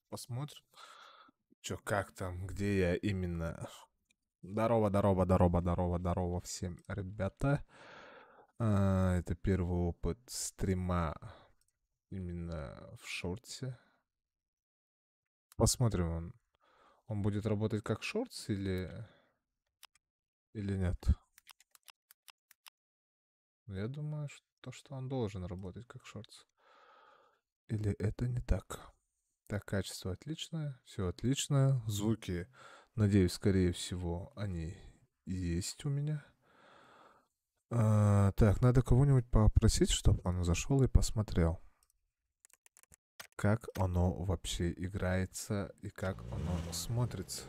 Посмотрим, чё, как там, где я именно. Здорово всем, ребята. Это первый опыт стрима именно в шорте. Посмотрим, он будет работать как шортс или нет. Я думаю, что он должен работать как шортс. Или это не так. Так, качество отличное, все отлично. Звуки, надеюсь, скорее всего, они есть у меня. Так, надо кого-нибудь попросить, чтобы он зашел и посмотрел, как оно вообще играется и как оно смотрится.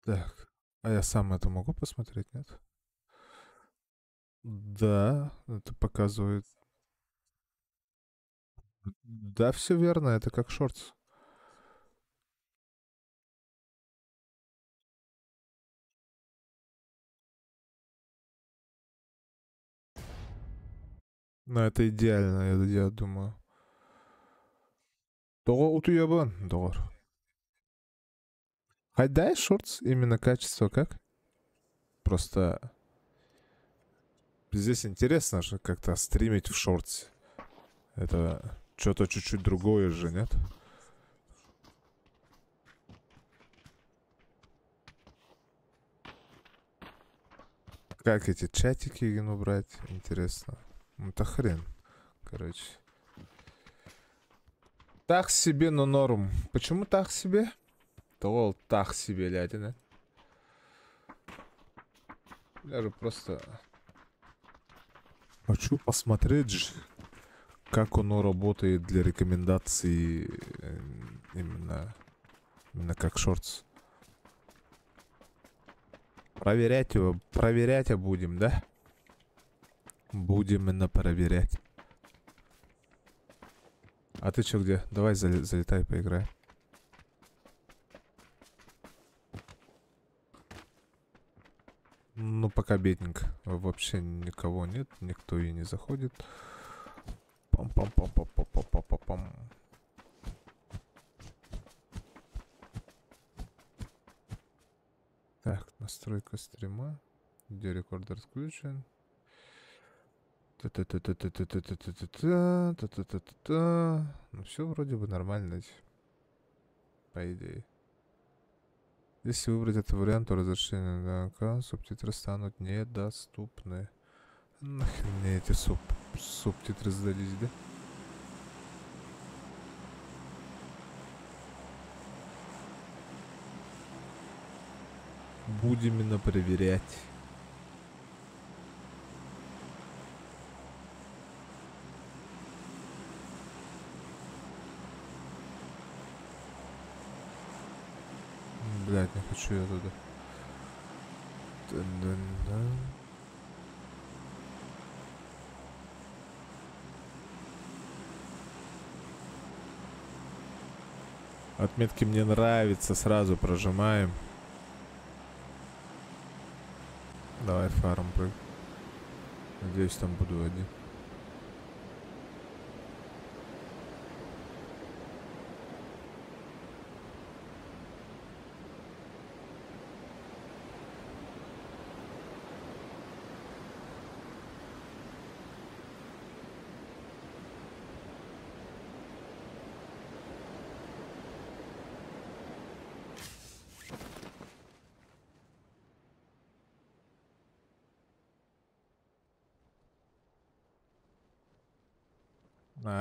Так, а я сам это могу посмотреть, нет? Да, это показывает. Да, все верно, это как шортс. Но это идеально, я думаю. Doğru утуябан, doğru. Хайдай шортс, именно качество как? Просто здесь интересно же как-то стримить в шортсе. Это что-то чуть-чуть другое же, нет? Как эти чатики убрать? Интересно. Ну, это хрен. Короче. Так себе, но норм. Почему так себе? То так себе, лядина. Я же просто хочу посмотреть же, как оно работает для рекомендаций именно как шортс. Проверять будем, да? Будем именно проверять. А ты чё где? Давай залетай, поиграем. Ну, пока бедненько. Вообще никого нет, никто и не заходит. Пам-пам-пам-пам-пам-пам-пам-пам. Так, настройка стрима. Где рекордер включен? Та-та-та-та-та-та-та-та-та-та. Ну, все вроде бы нормально, по идее. Если выбрать этот вариант, то разрешение на аккаунт, субтитры станут недоступны. Нахрен мне эти субтитры сдались, да? Будем именно проверять. Блять, не хочу я туда. Дun-дун-дун. Отметки мне нравится, сразу прожимаем. Давай фарм прыг. Надеюсь, там буду один.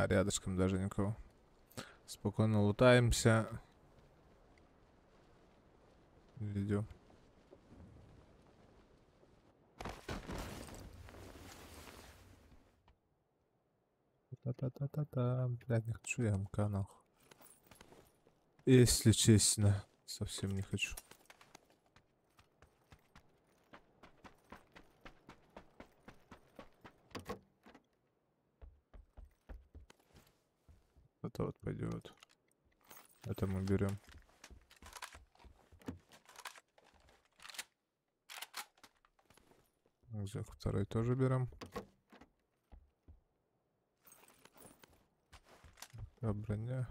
Рядышком даже никого. Спокойно лутаемся. Идем. Та-та-та-та-та. Блядь, не хочу я МК, нахуй. Если честно, совсем не хочу. Это вот пойдет. Это мы берем. Рюкзак второй тоже берем. Броня.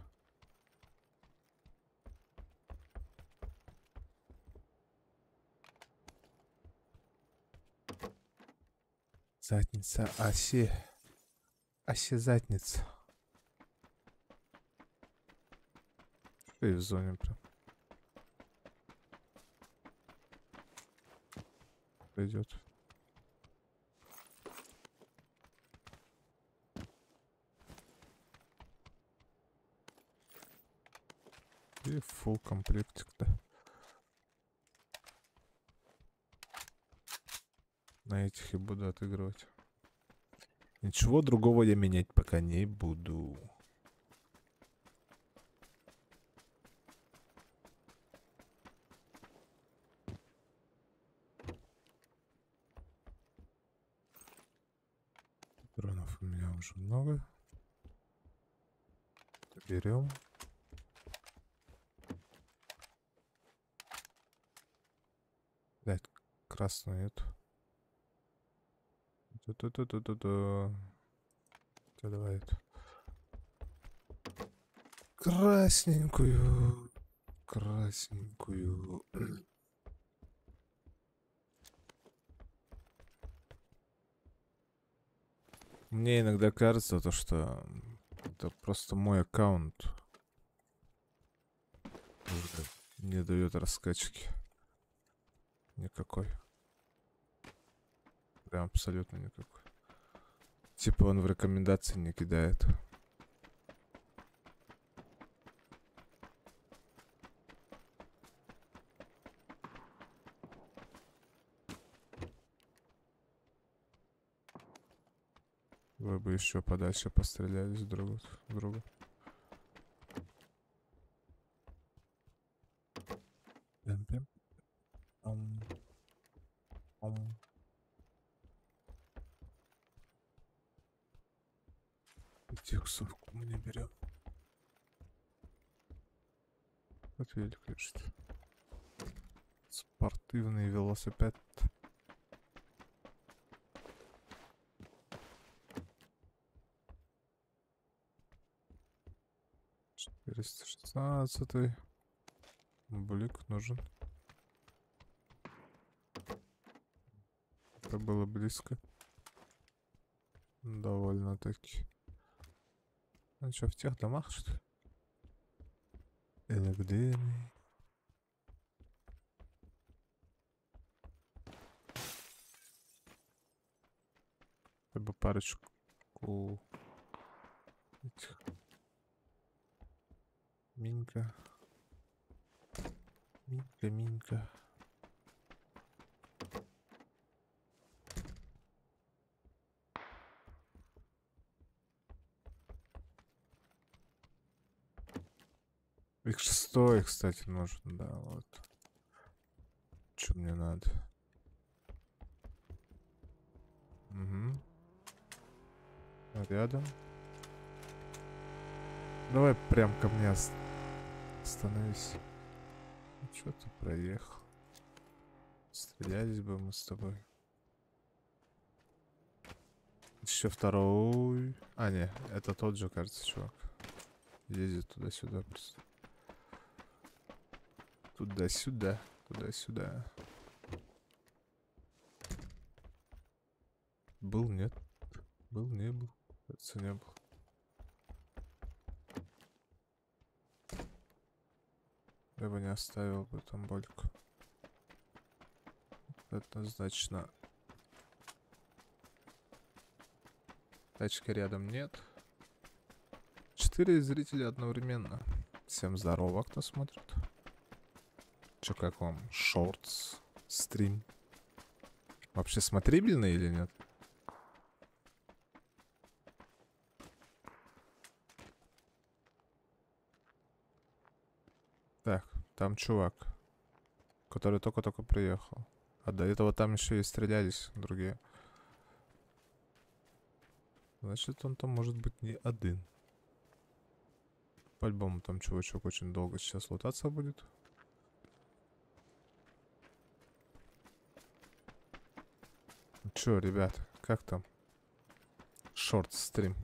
Задница оси. Оси задница. И в зоне прям. Пойдет. И фулл комплектик-то. На этих и буду отыгрывать. Ничего другого я менять пока не буду. Дронов у меня уже много. Берем. Блять, красную эту. Ту-ту-ту-ту-ту-ту. Давай эту. Красненькую. Красненькую. Мне иногда кажется, то, что это просто мой аккаунт уже не дает раскачки никакой. Прям абсолютно никакой. Типа он в рекомендации не кидает. Вы бы еще подальше пострелялись друг в друга. Пям-пям. Ам. Ам. Текстурку мы не берем. Вот велик лежит. Спортивный велосипед. 416. Блик нужен. Это было близко. Довольно-таки. Он что, в тех домах, что ли? Или где они? Я бы парочку этих. Минька. Минька, Минька. X6, кстати, нужен, да, вот. Что мне надо? Угу. Рядом. Давай прям ко мне остановись. Ну, что ты проехал? Стрелялись бы мы с тобой. Еще второй. А, не, это тот же, кажется, чувак. Ездит туда-сюда просто. Туда-сюда. Туда-сюда. Был, нет? Был, не был. Кажется, не был. Я бы не оставил бы там больку. Однозначно. Тачки рядом нет. 4 зрителя одновременно. Всем здорово, кто смотрит. Чё, как вам? Шортс, стрим. Вообще смотрибельный или нет? Так, там чувак, который только-только приехал. А до этого там еще и стрелялись другие. Значит, он там может быть не один. По-любому там чувачок очень долго сейчас лутаться будет. Чё, ребят, как там? Шорт-стрим.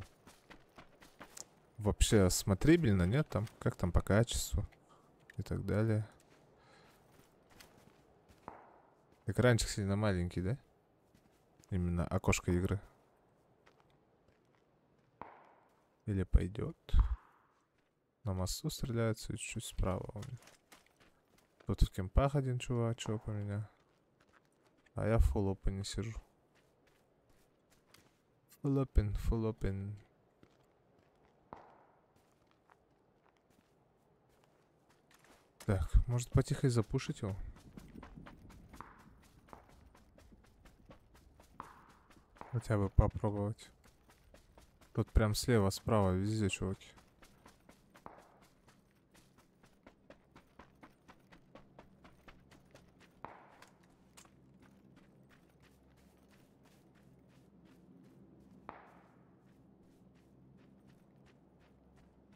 вообще смотрибельно, нет? Там, как там по качеству и так далее. Экранчик сильно маленький, да? Именно окошко игры. Или пойдет. На мосту стреляется и чуть справа у меня. Тут в кемпах один чувачок у меня. А я в фулл не сижу. Фулл опен. Так, может потихо и запушить его? Хотя бы попробовать. Тут прям слева, справа, везде чуваки.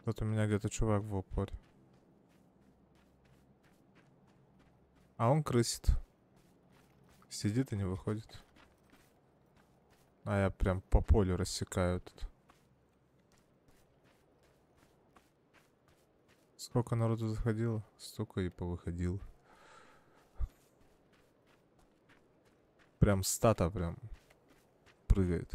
Тут у меня где-то чувак в упоре. А он крысит. Сидит и не выходит. А я прям по полю рассекаю тут. Сколько народу заходило, столько и повыходило. Прям стата прям прыгает.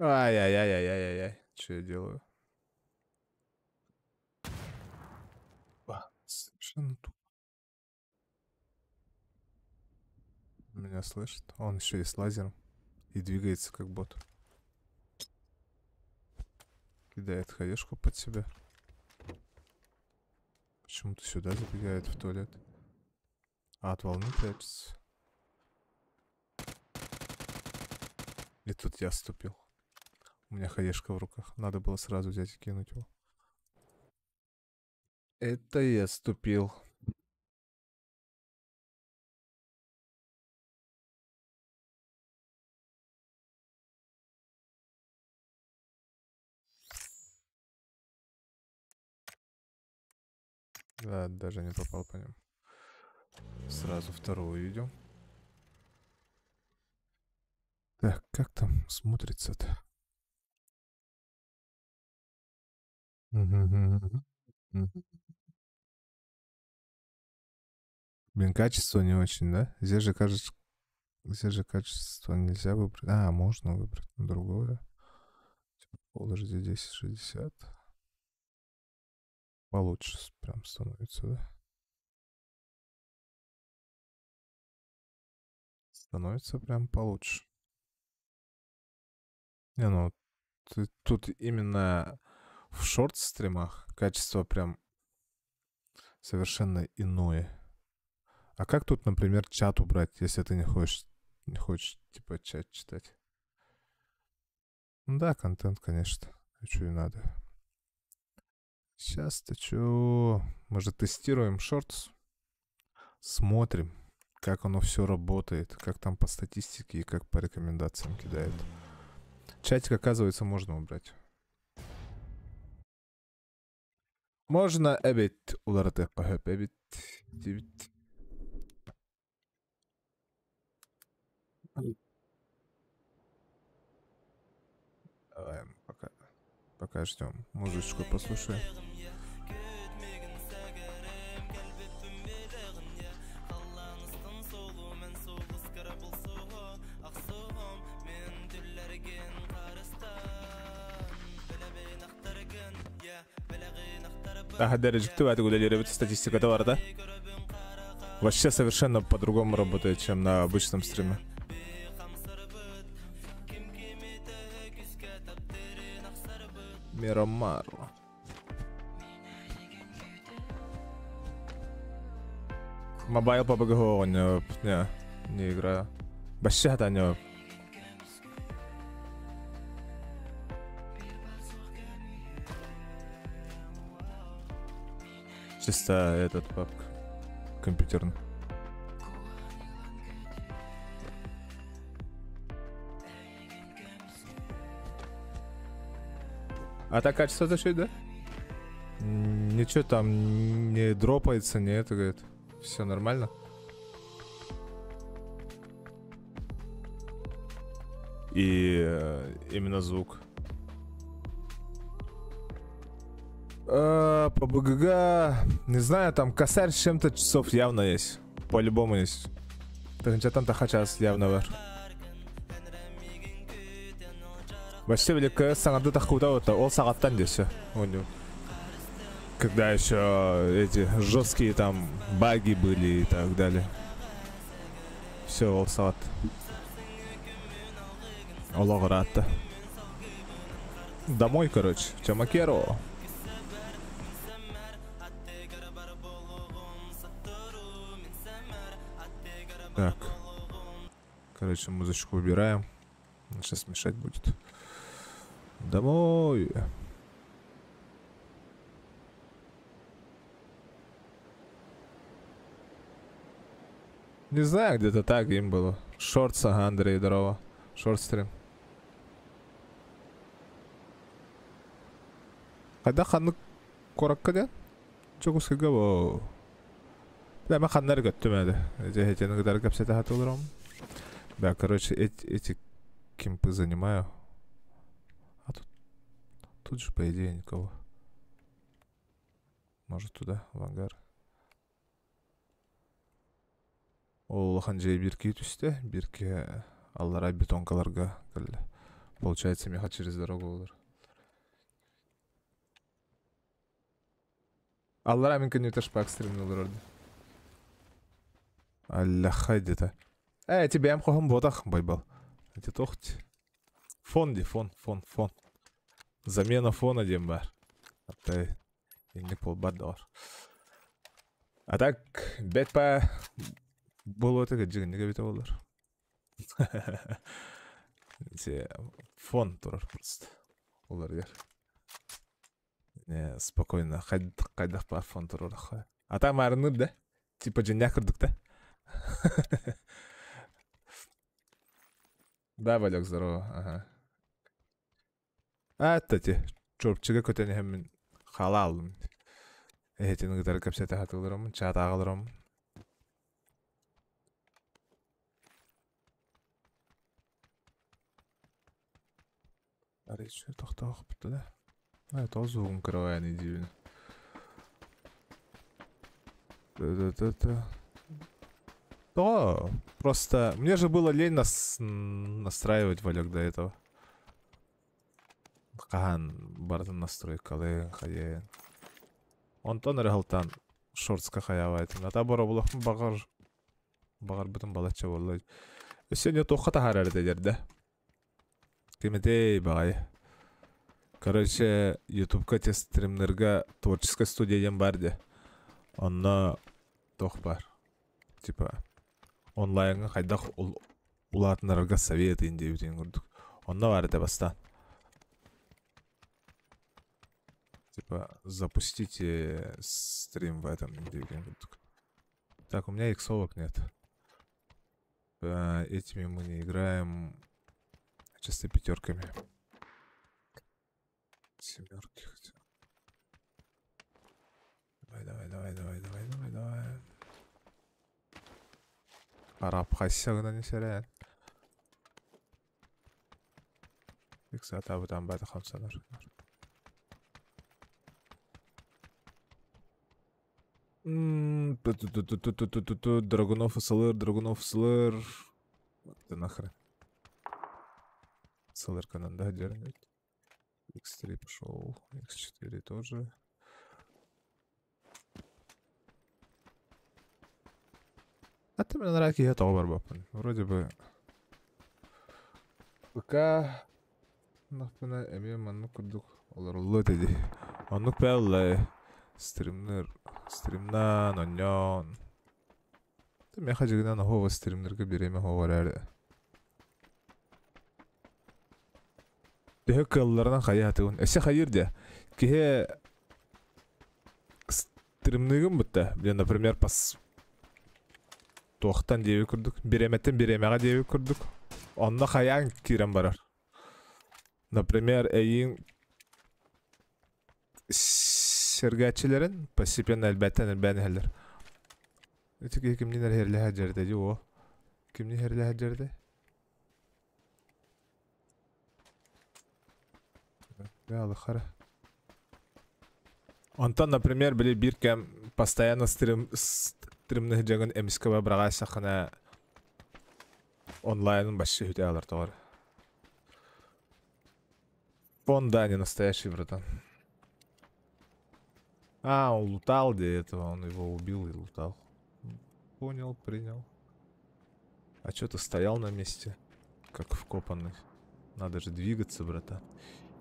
Ай-яй-яй-яй-яй-яй. Что я делаю? Совершенно тупо. Меня слышит. Он еще и с лазером. И двигается как бот. Кидает хаешку под себя. Почему-то сюда забегает в туалет. А от волны прячется. И тут я вступил. У меня хаешка в руках. Надо было сразу взять и кинуть его. Это я ступил. Да, даже не попал по нему. Сразу вторую идем. Так, как там смотрится-то? Блин, качество не очень, да? Здесь же, кажется, здесь же качество нельзя выбрать. А, можно выбрать другое. Full HD 1060. Получше прям становится, да? Становится прям получше. Не, ну, тут именно в шорт-стримах качество прям совершенно иное. А как тут, например, чат убрать, если ты не хочешь типа, чат читать? Ну да, контент, конечно. А что и надо. Сейчас-то что? Мы же тестируем шортс. Смотрим, как оно все работает, как там по статистике и как по рекомендациям кидает. Чатик, оказывается, можно убрать. Можно эбит уларты пахып эбит. Давай, пока ждем. Музычку послушаем. Дәрежікті бәді көлелері біті статистикада бар да. Вообще совершенно по-другому работает, чем на обычном стриме. Мирамару. Мобайл по БГО не играю. Вообще это не. Чисто этот папка компьютерный. А так качество зашить, да? Не ничего там не дропается, не это, говорит. Все нормально. И именно звук. По БГГ, не знаю, там косарь с чем-то часов явно есть. По-любому есть. Там час явно var. Вообще великая саңарды тахуда вот ол сағаттан десе. Когда еще эти жесткие там баги были и так далее. Все, ол сағат. Ол ағыратты. Домой, короче, в Чамакеро. Так. Короче, музычку убираем. Сейчас мешать будет. Домой. Не знаю, где-то так им было. Шортс, ага, Андрей, здорово. Шортстрим. Когда ханны коракка ден? Чогускага во. Да, мы ханнар göttümedi. Эти kadar капсеты хатулырам. Да, короче, эти кемпы занимаю. А тут же, по идее, никого. Может, туда, в ангар. Ол ханжей бирки түсте. Бирки аллара бетонкаларга кірді. Получается, меха через дорогу olur. Аллара мүмкін өте шпак стримін olur orada. Аллаха где-то. Тебе ям қоғым бодақ, байбал. Эти тохти. Фон. Замена фона дем бар. Аттай. Инне пол бар да бар. А так, бетпа болу өтеге жігіндеге бете болар. Фон тұрар просто. Олар ер. Не, спокойно. Қайдақ бар фон тұрар. А там арыныр да? Типа жиння кірдік да? Да, Валек, здорово. Ага. Аттати, чорпчыга көтені хеммен хала алдым. Этенің гитары капсеті хатылырым, чат ағылырым. Аречу, тоқтауық бітті да. Это звук кровая недельно. Да, просто мне же было лень настраивать Валек до этого. Кахан бардын настройкалы хаян. Онтон рахалтан шортска хаявайт. Ата бора булах багар бүтін балача боллай. Сегодня тоққа тахарар дедерді. Кемедей багай. Короче, ютубка те стримнерга творческая студия барды. Онна тоқ бар. Типа онлайнга қайдақ улатынарға совет инде бітен көрдік. Онна бар это бастан. Типа запустите стрим в этом инде бітен көрдік. Так, у меня иксовок нет. Этими мы не играем. Чисто пятерками. Семерки хотя. Давай. Араб хасягына не сәрән. Икса табы там бәді қамсанар. Драгунов СЛР. Да нахрен. СЛР кананда дернет. X3 пошел. X4 тоже. А ты мне нравится, я товар бапан. Вроде бы. Пока. Нахпана эми манну курдук. Олар уллы dedi. Аннук пәллай. Стримнан, оньон. Ты меня хажигынан хова стримнерге береме хова рәрі. Дехе кылларынан хая хатыгын. Эсе хайыр де. Кихе стримнигін бұтта. Білен, например, пас тоқтан деуі күрдік. Береметтен беремеға деуі күрдік. Онна хаян кирен барар. Например, әйін Sergaççilerin постепенно elbette heller. Öteki kimnin herle hacerdi o. Kimnin herle hacerdi? Ya Allah хара. Антон, например, были биркам постоянно стримных жагын эмискаба брага сахана онлайн башчы хүтэ алар тоғар. Он да, не настоящий, братан. А, он лутал для этого, он его убил и лутал. Понял, принял. А чё ты стоял на месте, как вкопанный? Надо же двигаться, братан.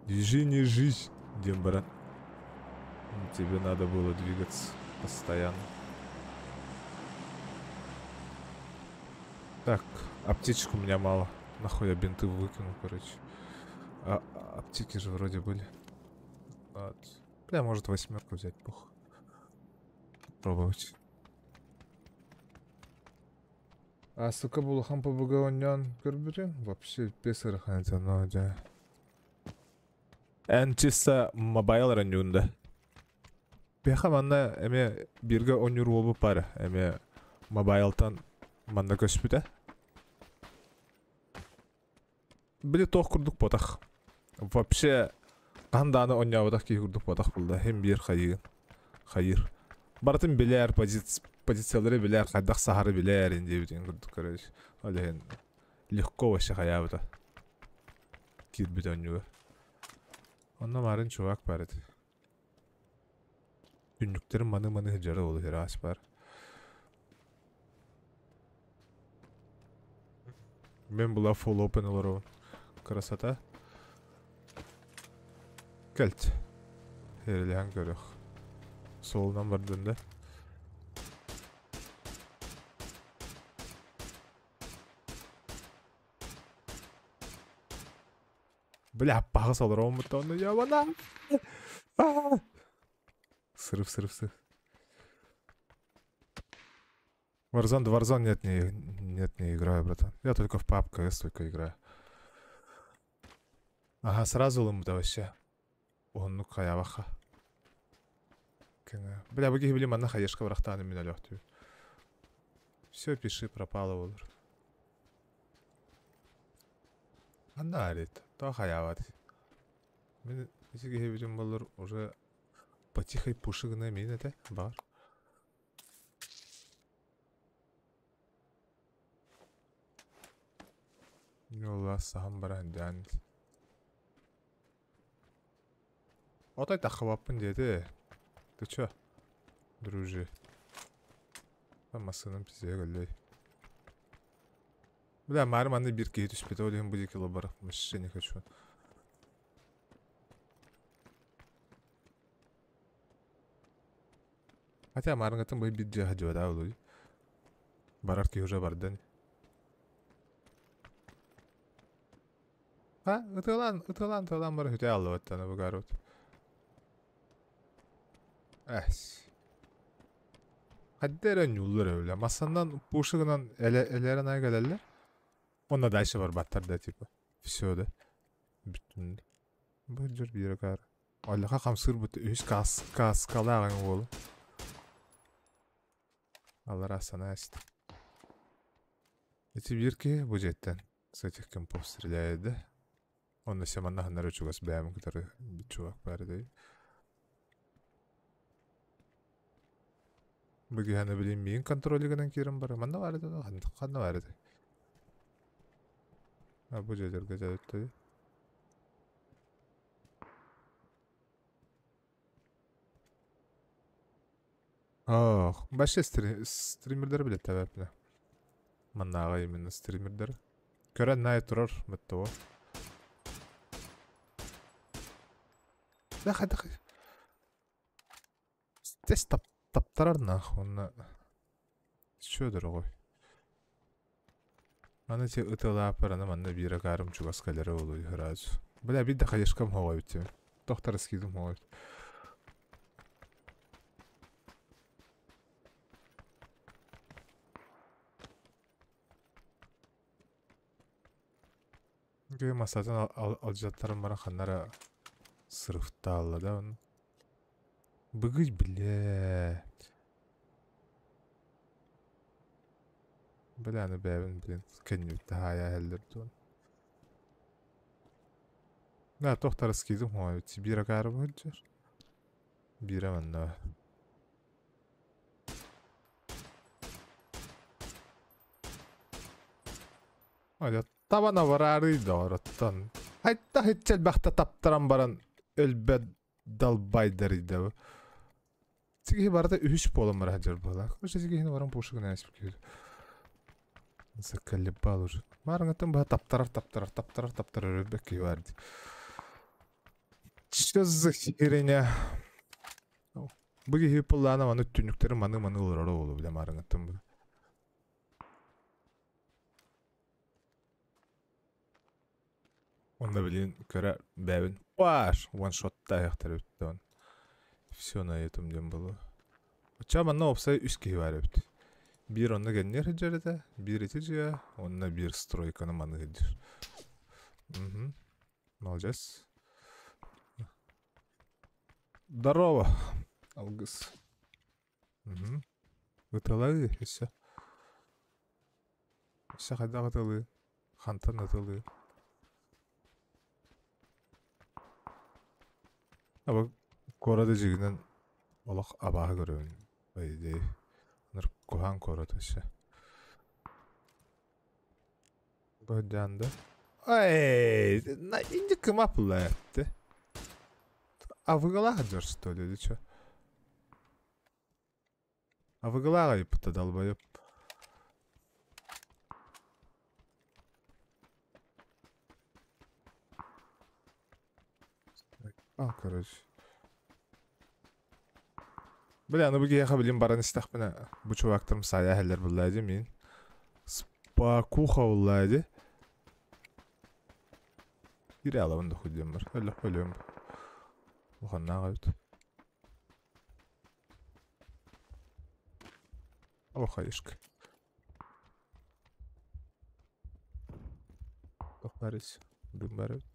Движение — жизнь, дем, брат. Тебе надо было двигаться постоянно. Так, аптечек у меня мало. Нахуй я бинты выкину, короче. А аптеки же вроде были. Вот. Бля, может 8 взять, пух. Пробовать. А сука булахан побугаоннян көрбүрен? Вообще песар ханатано да. En чисто мобайл ранюнда. Беха манна эме бирге онюр болуп бар. Эме мобайлтан манна көспүтө. Били тох курдук потах. Вообще канданы онябадак ки курдук потах булда. Хем бир хайыр. Бартын билер позициялары билер, кайдак сахары билер инде бүтүн курдук короче. Олен легко вообще хаябыта. Кир бүтөнүгө. Онна марын чувак бар эти. Күннүктөрүм маны жары болу терас бар. Мен була full open олору. Красота. Кэлт. Херелихан көрөх. Солунан бардын да. Бля, пахас олору омутта оны ябана. Срыв. Warzone нет, не играю, братан. Я только в PUBG CS только играю. Ага, сразу лымда вообще. Он ну хаяваха. Бля, быги били манна хаешка врахтаны меня лёгтю. Все, пиши, пропало olur. Анда арит, то хаяват. Мен эти гибилим болор уже потихой пушигна минете бар. Йолла сахам баран жан. Отай тахваппын деди. Ты чё, дружи? Массаның пизе гөллей. Бля, марманды бир кейт түспеті олеген бұди кило бар. Вообще не хочу. Хотя марнгатын бай бит жаха жабада олуй. Барар ки уже бардан. А, ытылан бар хүте алды баттаны бұгарут. Әс. Хаддерен юллар öyle. Масандан пушыгынан элерен айгалелер. Онда дальше бар баттар да типа. Все да. Бүтүн. Бу жер бире кар. Аллаха камсыр бут үз каскалаган болу. Алар асана аст. Эти бирки бу жеттен. С этих компов стреляет, да? Он на семанах на ручугас бэм, который чувак парит. Быги хана билим мин контролигенен кирим бар. Манда бар да, ханда бар да. А бу жерге жатты. Ох, башка стримерлер билет табапна. Маннага именно стримерлер. Көрөн най турар мытто. Да хада. Тест таптарар нах, онна. Чөдөр ғой. Аны те ытыла апараны манна бире карым чугаскалары болуй хыраз. Бля, бит да хаешкам хогой битте. Доктор скидим хогой. Ге масадан алжаттарым бара ханнара сырыфта алла да он. Быгый, бля. Бля, ну бәбін, блин, кәннебітті хая әлдерді он. Да, тоқтар скидім, ой, бира кары бұл жер. Бира манна. Ой, табана барары дораттан. Айтта хитчел бақта таптаран баран өлбәд далбайдар иді. Сиги барда үш болым бар хажар бола. Көше сиги баран пушығын әсіп кеді. Закалли бал уже. Марыңатын ба таптарар өлбәк кей барды. Что за хереня? Бұғы хипыллана маны түніктері маны ұлырары олу біле марыңатын бұл. Онда білін көрі бәбін бар. One-shotта аяқтар өтті он. Все на этом дем было. Оча манна опсай үс кей бар өтті. Бир онна геннер хеджер еді. Бир еті жия. Онна бир стройканы маны хеджер. Молодец. Здорово. Алгыс. Гытылы, есі. Есі қайда гытылы. Хантан гытылы. Аба корады жігінен олақ абағы көрін. Байдей. Ныр кохан корады есі. Бөдянды. Эй, инде кім апылы әтті? А выгала жар, что ли, или чё? А выгала епта долбоёб. Короче. Бля, ну бұге яқа білем баран істақ бұна. Бұ чувактарым сая әлдер бұллайды мен. Спакуха бұллайды. Ире алабында худем бар. Әлі қөлем бар. Оғанна қайыт. Оқа ешкі. Тоқлар есі. Бүгін бар өт.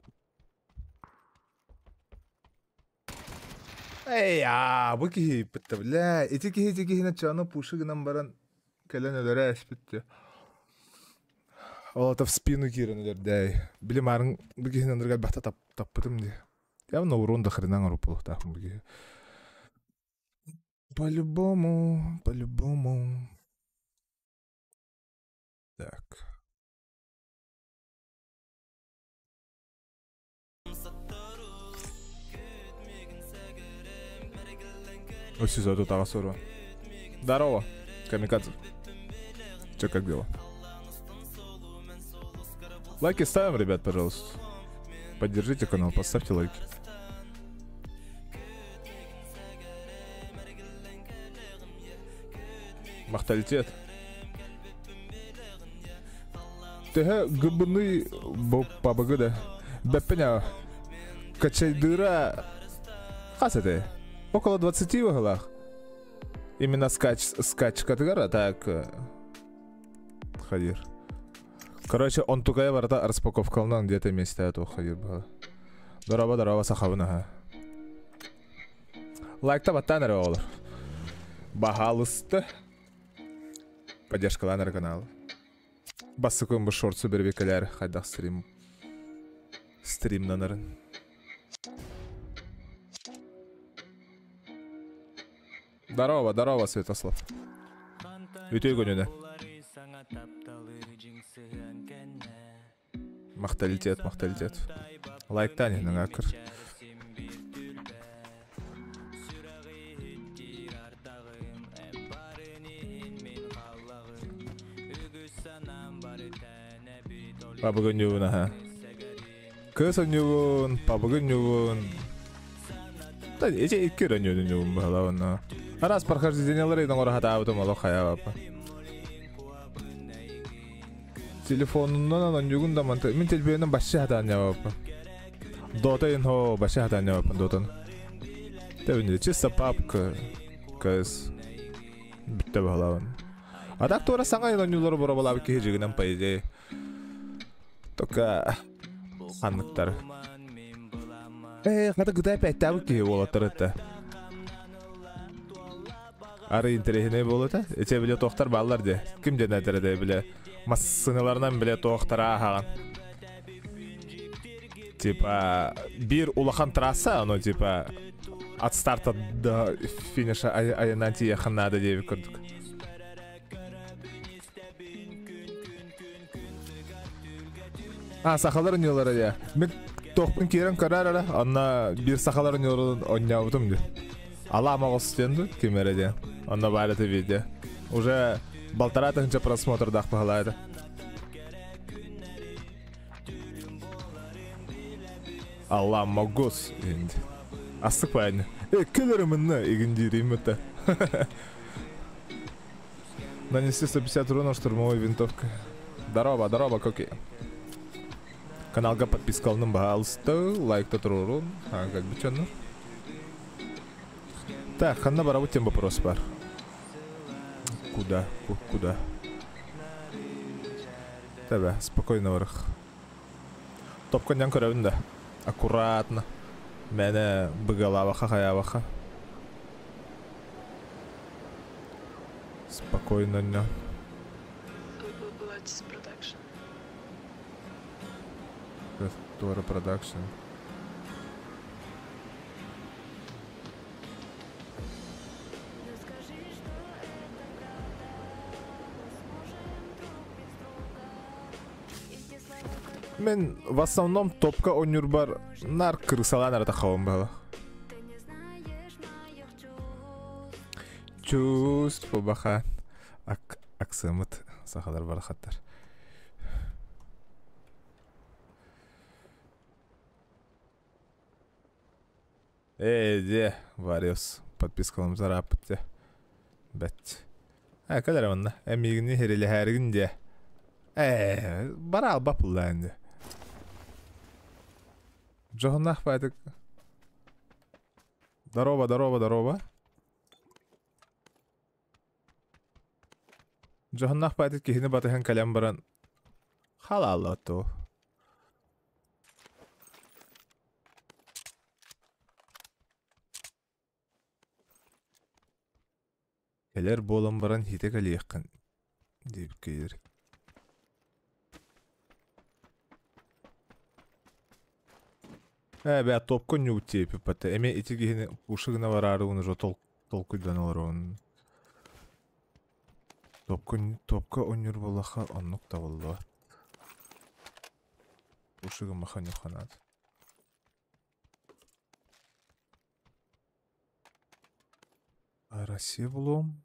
Эй, бұл кей бітті, бля. Эти кей начаны пушығынан баран кәлен өлері әш бітті. Олата в спину кирен өлер, дәй. Білем арын бұл кейін андырға бәқта таппытым де. Явно урон до хрена нарупал, так мы. По-любому. Так. Вот сюда тут Авасуру. Здорово, камикадзе. Че, как дела? Лайки ставим, ребят, пожалуйста. Поддержите канал, поставьте лайки. Махталитет. Тега гыбыны побыгыда. Бәппеня качайдыра. Хасады. Около 20 в углах. Именно скачка тыгара, так. Хадир. Короче, он тукая варда распаковка на где-то месте этого Хадир было. Здорово, сахавна. Лайкта баттанер олар. Бахалысты. Поддержкаланар канал. Бассыкын бұл шортсы бербекелер. Хайдақ стримнанарын. Здорово, Святослав. Үтей күніне. Мақталитет. Лайктан енің ақыр. Пабығын юғын, аха. Көсін юғын, пабығын юғын. Ece iki rönüyordun юғын бұғыла оны. Арас прохождениялар едің ора хата абытым олы қая бапа. Телефонынан анан юғын да манты. Мен телбейінен башы хатан я бапа. Дота ен хо башы хатан я бапа дотан. Тәбінде чисто папка. Көз. Бітті бұғыла оны. А так тура саңа ен юлары бұра болабы кей жігінен пайде. Тока ханлықтар. Қата гыдай пәйтті абы кей олаттар өтті. Ары интерехіне болута, эте біле тоқтар баллар де. Кім денедері де біле. Массыныларынан біле тоқтара ағаған. Типа, бір улахан трасса, оно типа, от старта до финиша айынан тие ханнады дейбі көрдік. Сақалар үнелері де. Мен тоқпын керен көрер әрі, онна бір сақалар үнелерін ойнауытым де. Ала амағыз стенду, кемері де. Онна бәрі видео. Уже 1,5 тысячи просмотрдақ бағалайды. Алла могус енді. Астық пайны. Келерімінні егіндерім өтті. Нанести 150 урона штурмовой винтовкой. Здорово, коки. Каналға подписка алынын пожалуйста. Лайкта тұрурун. Как бы чё, ну? Так, ханна барабы тем вопрос бар. Куда? Тебе, спокойно варых. Топканьян көрәуін да. Аккуратно. Мәне бұғалаваха, хаяваха. Спокойно, не. What's production? Тора продакшн. Мен в основном топка ойнур бар. Нар кырсалан арата хавам бала. Чувство баха. Аксамыт сахалар бар хаттар. Де, Вариус. Подпискалым зарапытте. Бәт. Кәлер манна. Әмигіні херелі әргін де. Бара албапылда әнде. Джохнах байдык. Здорово. Джохнах байдык кихini батыхан калям баран. Халалла то. Келер болам баран хите калияккан. Deyip gelir. Бә топко не тепи пата. Эме эти гихини ушыгына барары уны жо толкуйдан алар он. Топко онюр болаха оннук та болду. Ушыгы маханю ханат. Россия булом.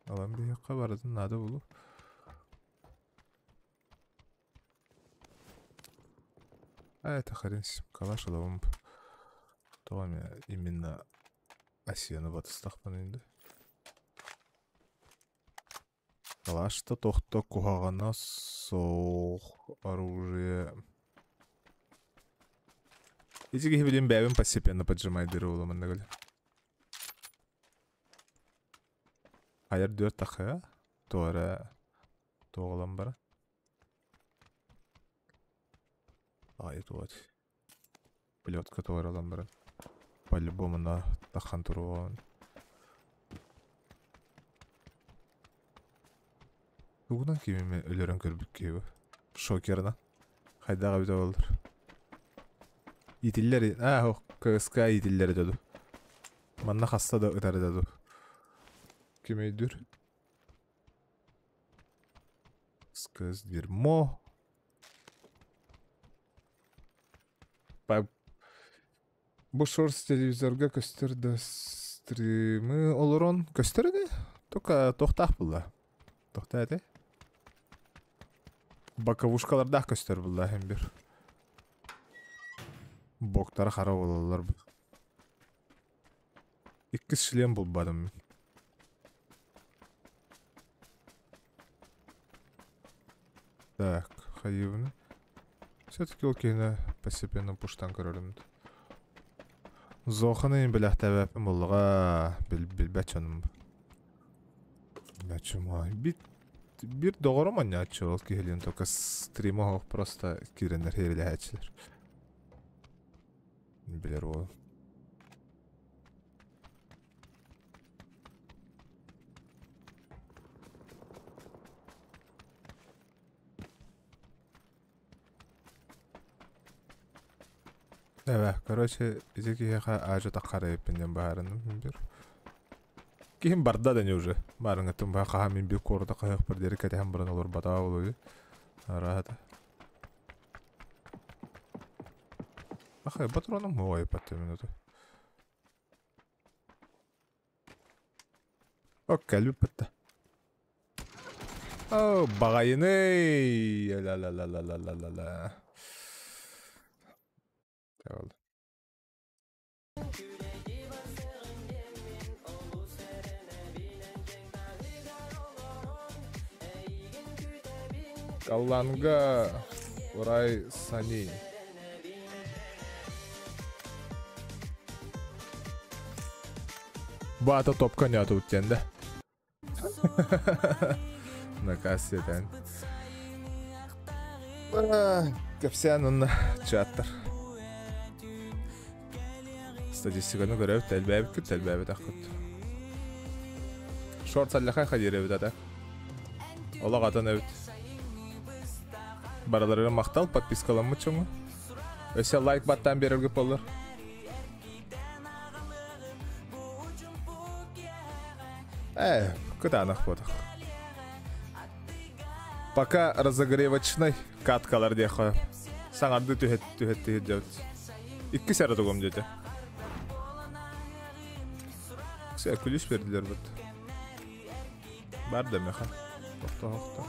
Алам bir yakka baradın nada bulu. Это хренсь, калаш алабым. Тоғам именно Асияны батыстақпан енді. Калашта тоқты кухағана соқ оружие. Эти гибелин бәбін постепенно поджимайдыры оламын нагілі. Hayır 4 dakika. Doğalan bara. Hayır вот. Плетка doğalan bara. По-любому на тахан туру. Бүгінен кемеме өлерін көрбік кейбі. Шокерна. Хайдаға біде болдыр. Итиллер. КСК итиллер деді. Манна хаста да ұтары деді. Кемейдір. Сказ дерьмо. Бұл шорс телевизорға көстерді стримі олырон көстерді? Тоқа тоқтақ бұлда. Тоқта әді? Баковушкаларда көстер бұлда әм бір. Боқтары қара олалар бұл. 2 шлем бұл бадым. Так, хаивны. Все-таки окейна постепенно пуштан көрілімді. Зоқаны ең біләқті әбәпім олыға білбәчаным. Бәчума. Bir doğru mu ne açıyor ki helin toka stream'a просто kirenler herile açılır. Bilir o. короче, изекиха ажу таққара еппенден баарының бир. Кихим барда да не уже. Барыңа тумба қаха мен бир корда қаяқ бір дері кәтехан бұрын олар бата олуды. Арада. Ахай, батроның мұғай патты минуты. Ок, кәлбі патты. О, бағайыны. Ла-ла-ла-ла-ла-ла-ла-ла. Oldu. Kalanga Oray Sani. Bu ata topka ne atı utkende? Nakasiyeden. Kapsiyan onunla çattır. Статистиканы көрөбүт, тәлбәбит күт, тәлбәбит ақыт. Шорт саллахай қадиребит ата. Ола қатын өбіт. Бараларыға мақтал, подпискаламы чоңы. Өсе лайк баттан берілгі болыр. Күт анық бодық. Пока разогревочный каткалар де қойып. Саңарды түхетті жауыт. 2 сәрі тұғым жете. Все, күліш берділер бұд. Бар демеха. Тоқта.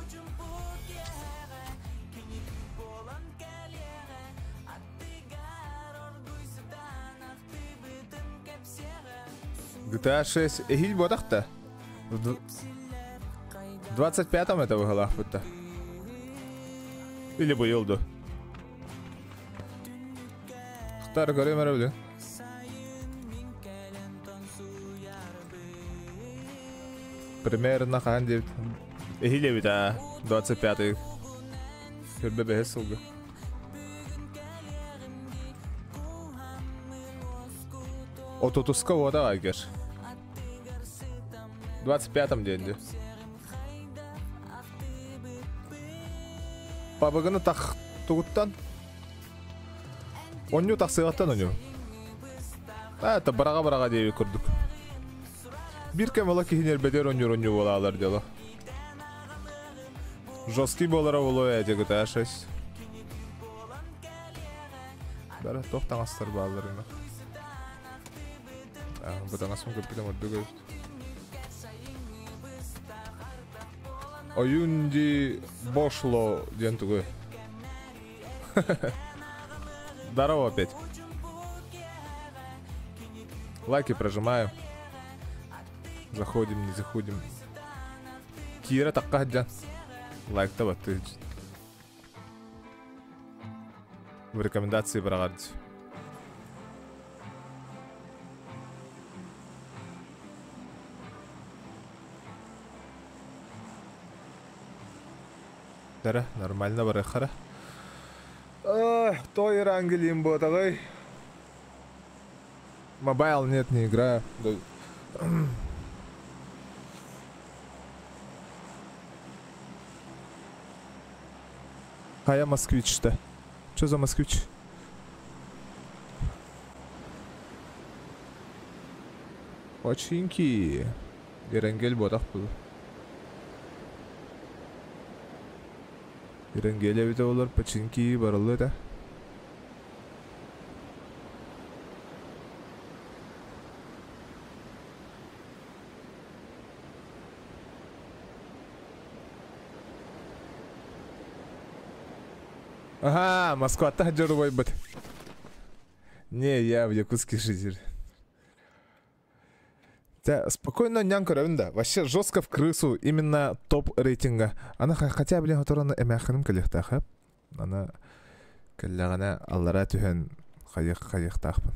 GTA 6 эхил бодақта. 25-м это выголах будто. Или бұйылды. Қытары көрем әрі білі. Примерно қан деп. Эхиле бит, 25-й. Көрбе бәхес сылғы. Отутуска ода агер. 25-м дейінде. Пабығыны тақ тұғыттан. Оню тақ сыйғаттан оню. Это быраға дейбі көрдік. Bir кемала кихинер бедер оню болалар дело. Жесткий болара болу әде GTA 6. Бәрі тоқтан астар бағаларына. Бұдан асым көппеден өтті көпті. Oyunди бошло ден түгі. Здорово опять. Лайки прожимаем. Заходим, не заходим. Кира таққа хаджан. Лайк-та баты. В рекомендации брағарды. Дара, нормально бары қара. Той рангелим ботағай. Мобайл нет, не играю. А я москвич-то. Что за москвич? Очинки. Ерангель ботақ бұл. Ерангель әбіті олар починки барылы да. Ага, Москва-то джорубай быт. Не, я в Якутске житель. Да, спокойно нянка равенда. Вообще жестко в крысу. Именно топ рейтинга. Она хотя, блин, которая эмяханым калихтахап. Она калягана аллара тюхен хайыхтахпын.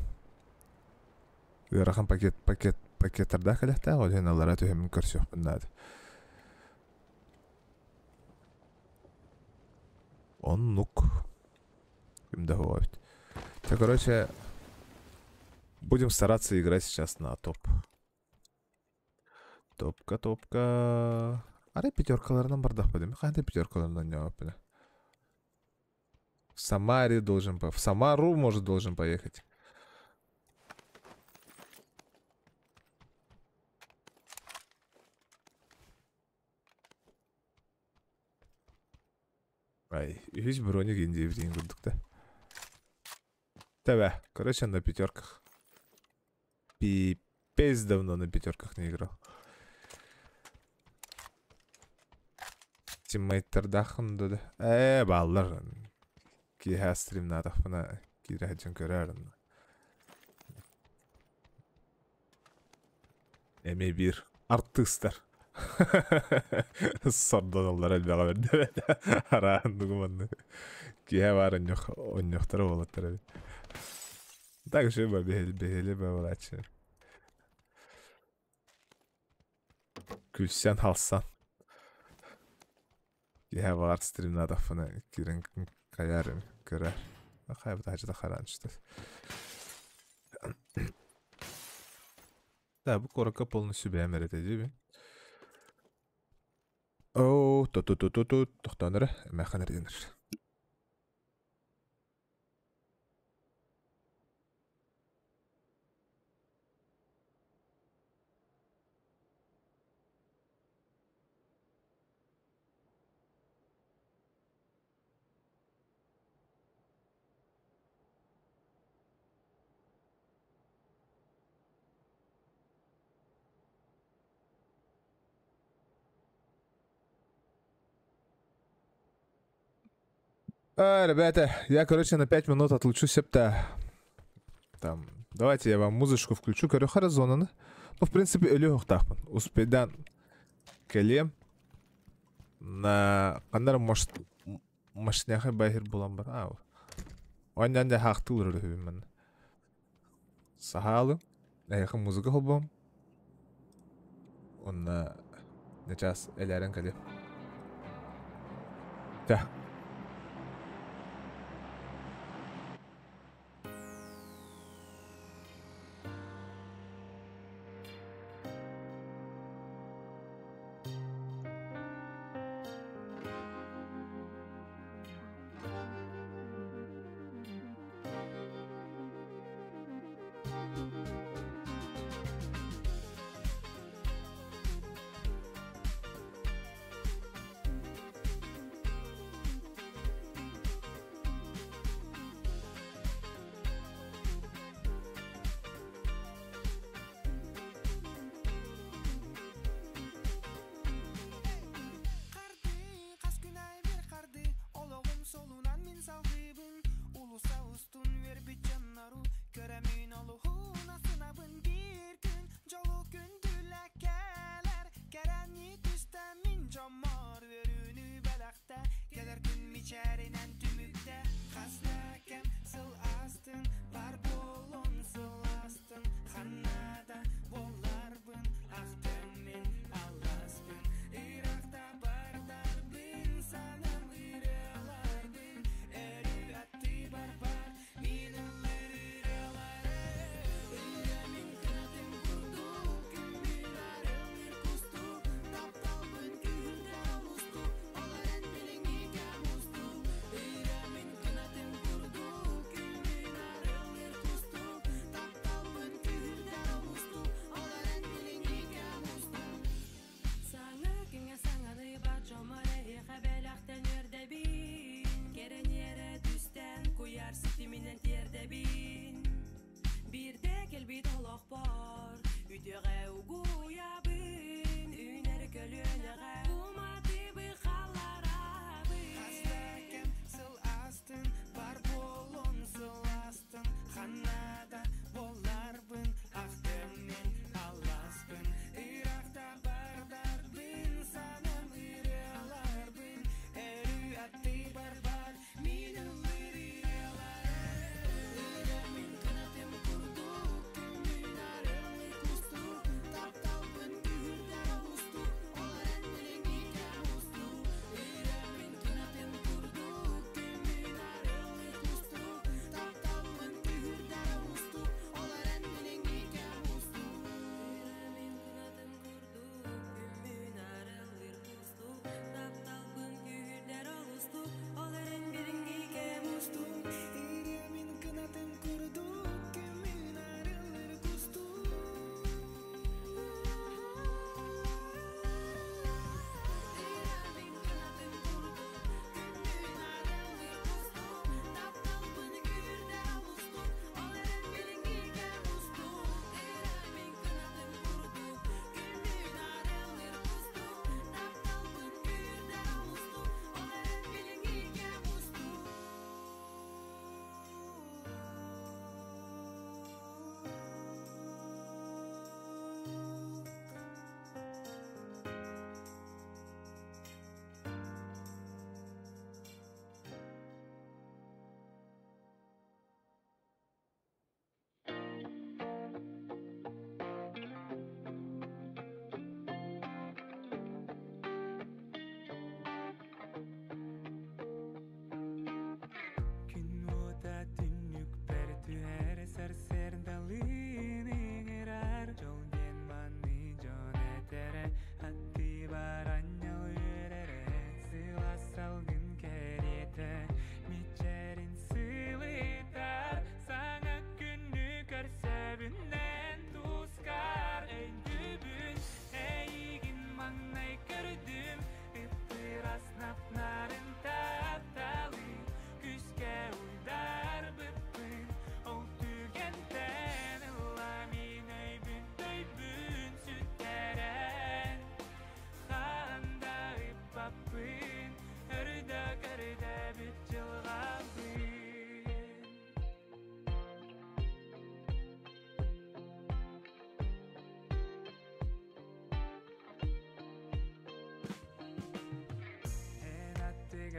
Ырахан пакеттарда калихтах, ол хен аллара тюхен көрсөкпін нады. Он нук. Им договаривать. Так, короче, будем стараться играть сейчас на топ. Топка. Ары пятеркаларынан бардақ бәдем. Қандай пятеркаларынан не өпілі? В Самаре должен в Самару, может, должен поехать. Ай, весь броник Индии в день да. Тебя, короче, на пятерках. Пипец давно на пятерках не играл. Тиммейтерда хунду да. Баллар. Киха стримнадах бана кирахджан көрәрін. Эме бир артыстар. Сордан олар әлбәға берді. Араһын дугуманны. Киха бар оньоқтары болаттар. Так же бәбелі бәвалачы. Күлсен халсан. Киха бар стримнадах бана кирен каярым көрәр. Қай бұта ажыда қаранышты. Да, bu koraka полностью beğenmedi değil mi? Oo, toxtanır, məxanır denir. Ребята, я, короче, на 5 минут отлучусь, там, давайте я вам музычку включу, короче, Харазона, ну, в принципе, Элюх тахпан, успейдан келем, на кандар машняхы байхер булан бар, ондан да хақты улыр мен. Сахалы, аяқы музыка холбам, онна нечас эләрен келем. Да.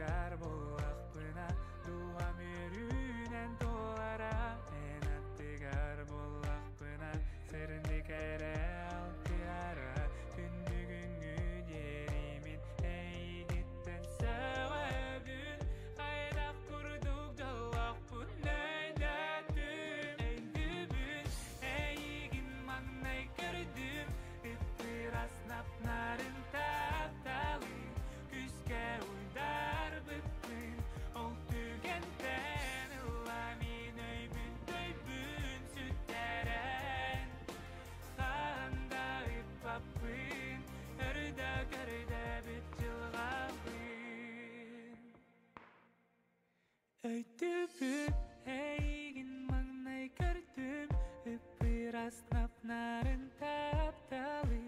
attığar bollaqpına duam yürünen dolara en attığar bollaqpına sırındık ere altıyara kündügüngü yerimin ey gitten sevabün aydak kurduk dalaqpın neydatüm ey dübün ey gin mannay gördüm ıptıras napnarın taptalı küske uydar bıkkın ol tügenten ıllamin öybün töybün sütteren Kanda ıppapın örda görda bütçılğabın Öydübün eygin mannay gördüm ıpıras napnarın taptalı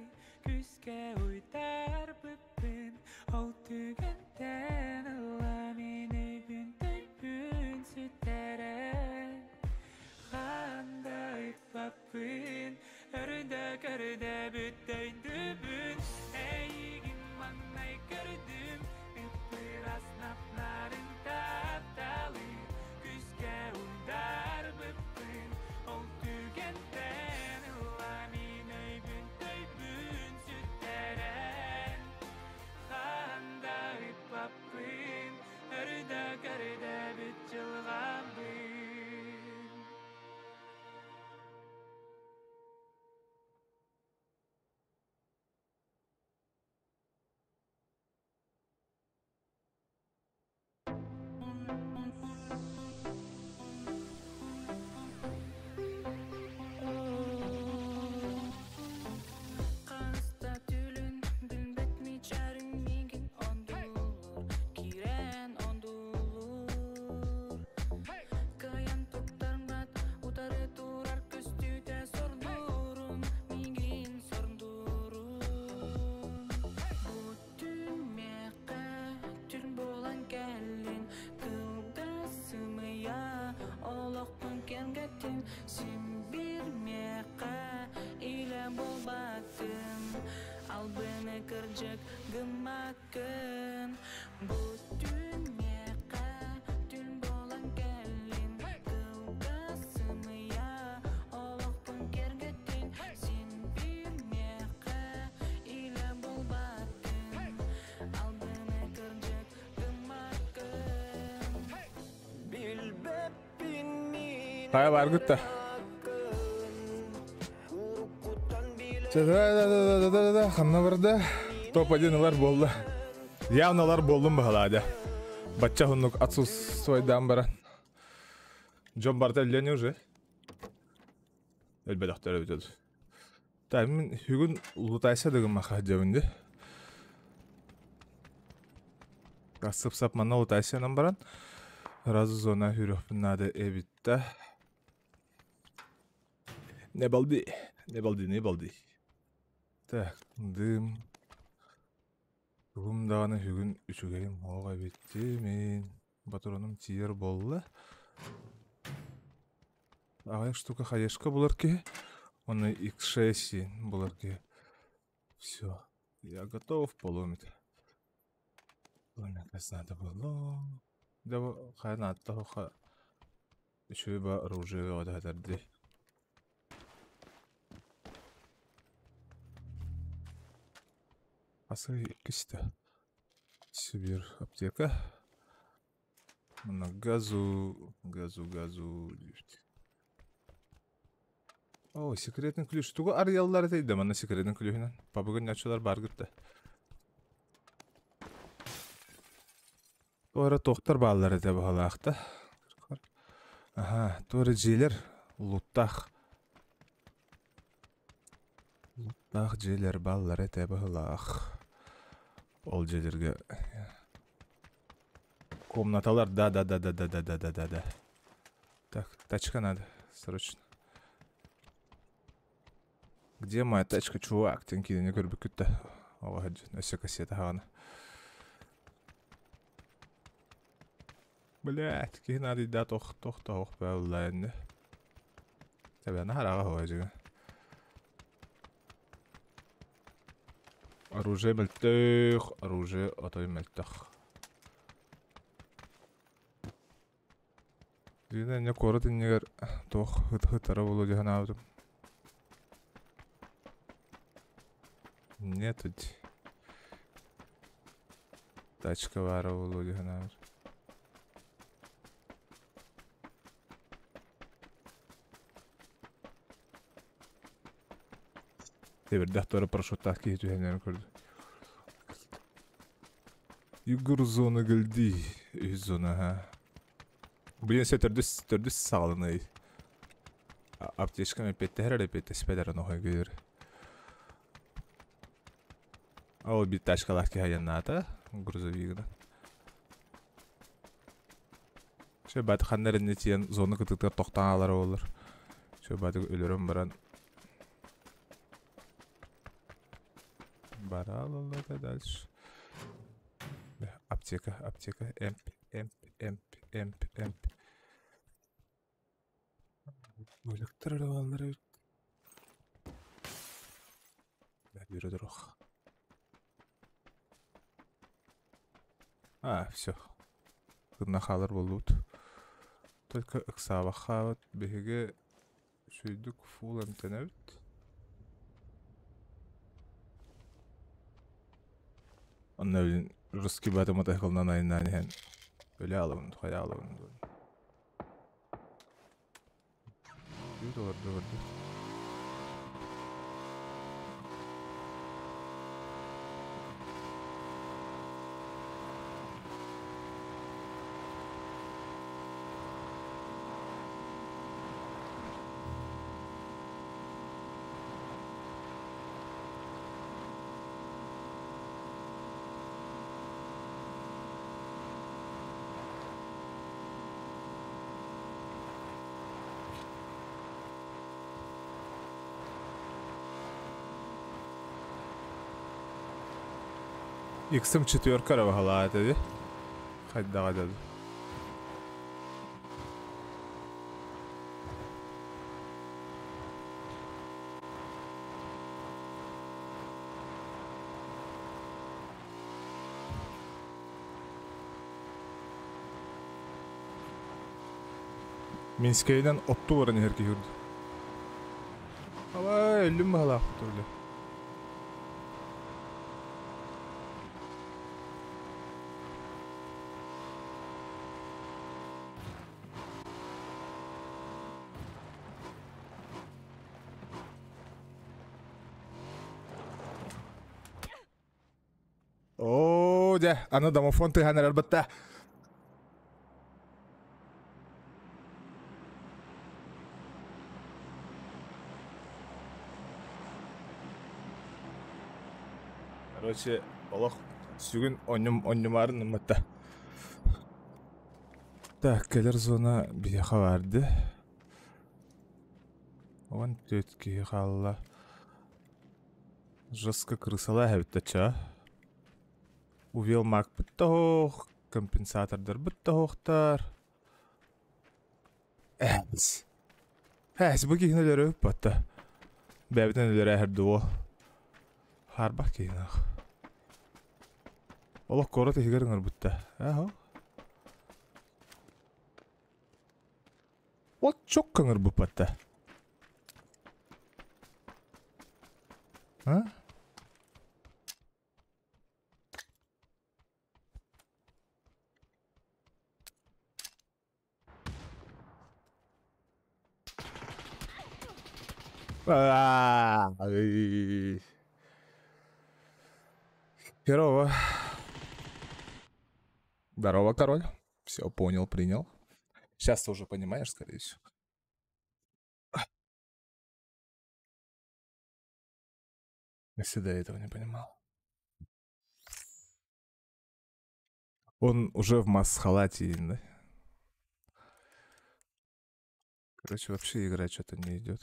küske uydar bıppın ol tügenten ıllamin öybün töybün sütteren Kanda ıppapın örda görda büttöydübün eygin mannay gördüm ıpıras napnarın taptalı küske uydar bıppın ol tügenten ıllamin öybün töybün sütteren Kanda ıppapın örda görda bütçılğabın Kanısta tülün bilbet mi çarın mingin ondulur Kiren ondulur Kayan toktarnat utarı turar köstüte sordurun Mingin sordurun Bütün meqa tül bolan gelin Kılda sımıya oloqpın kengetin Sim bir meqa ile bol bakın Al beni kırcık gımakın Bütün meqa tül bolan gelin Kılda sımıya oloqpın kengetin Sim bir meqa ile bol bakın Al beni kırcık gımakın Bilbepin min Kaya var gıtta. Да, ханна барды. Топ-1 болды. Явналар болдым бағалады. Батча хуннук отсутствуйдан баран. Джон Бартеллени уже. Элбедақтар өтеді. Тәмін хүгін ұлытайса дегім мақа жауынды. Сып-сап мана ұлытайсанан баран. Разы зона хүріқпін нады әбітті. Не балды? Так, дым. Бүгін дағаны хүгін үшігейім оға бетті мен. Батураным тиер болы. Ағайық штука хаешка болар ке. Оны X6 болар ке. Все, я готов поломить. Ломякас надо было. Да, хай надо тоха. Еще и ба оружие одадарды. Асай киста. Сибир аптека. На газу. О, секретный ключ. Туга арьяллар етейді мана секретный ключінен. Пабығын нячылар бар күтті. Туара тоқтар балалар ете бағалақты. Ага, туара желер. Луттақ желер балалар ете бағалақ. Ол желерге комнаталар, да. Так, тачка надо, срочно. Где моя тачка, чувак? Тенки не көрбі күтті. Оға өсе кассета хағаны. Блядь, кейін адыда тоқ бәулайынды. Табияны хараға хоға жеген. Оружие мәлттіқ, оружие отой мәлттіқ. Дина не корот иннегер тох хытара болу жахан абдым. Нет тут. Тачка бара болу жахан абдым. Тебер дахтары парашюттах кейт үйенерін көрді. Югур зона geldi. Үй зона, ха. Блин, все төрдіс сағылыны. Аптечка мен петті әрі петті спәдәрін оғай келер. Ол бит тачкалар ки хаянната, грузовигіна. Шо бәді қандарынне тиен зоны кытыктар тоқтан алары олар. Шо бәді өлерім баран. Бара алалар дальше. Аптека, эмп. Өліктір алалары. Бәрі дұрық. Все. Кырна қалар болуд. Только ықсаба қауыт. Беге шүйдік фул әмтенәуд. Онна білін русский батыма тайқылынан айынан ен. Өлі алымын, қая алымын. $2 vardı. XM4 арабаға деді. Қайдаға деді. Минскейден отты баран ерке жүрді. Ала өлім бағала құтырды. ده انا домофон тыганар албатта. Короче, олох сүгін оннюмарын ныматта. Так, келер зона бияха барды. Он төтки қалла. Жестко крысала әбіттача. Увел мак бұттағық, компенсатордар бұттағықтар. Әбіз бұл кейінелері өп батта. Бәбітен өлері әрді о. Харбақ кейінақ. Олық қорат егеріңір бұтта. Әхо. Ол чоқ қыңыр бұп батта. Ха? Херово. Здорово, король. Все понял, принял. Сейчас ты уже понимаешь, скорее всего. Если до этого не понимал. Он уже в масс-халате, да? Короче, вообще играть что-то не идет.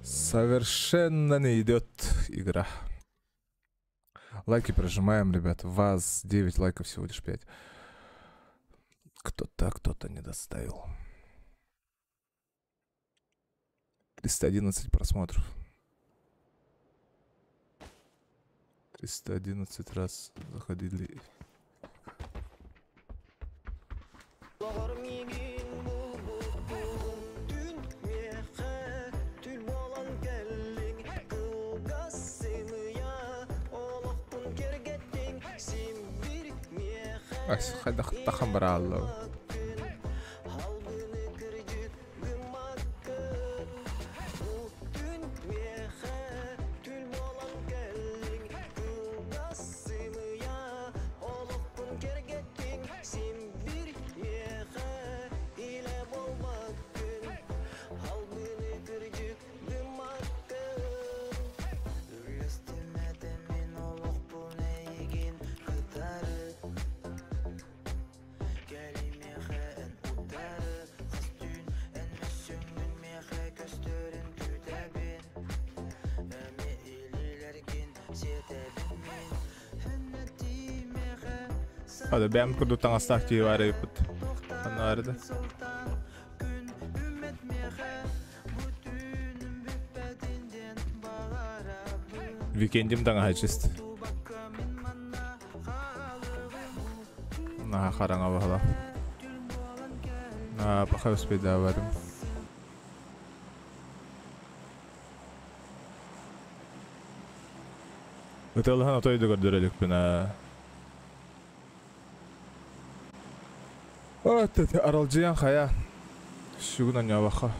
Совершенно не идет игра. Лайки прожимаем, ребят. Вас 9 лайков, всего лишь 5. Кто-то не доставил. 311 просмотров. 311 раз заходили. Ась, хайда хаттахан бара алла. Hadi ben kudu tangastak ki var yapıt. Anlardı. Weekendim tanga hajist. Nah karang awal. Nah pakai sepeda varım. Ötellahan otoydu gördürelik bina. Tete aralcıyan kaya. Şugunan yavağa.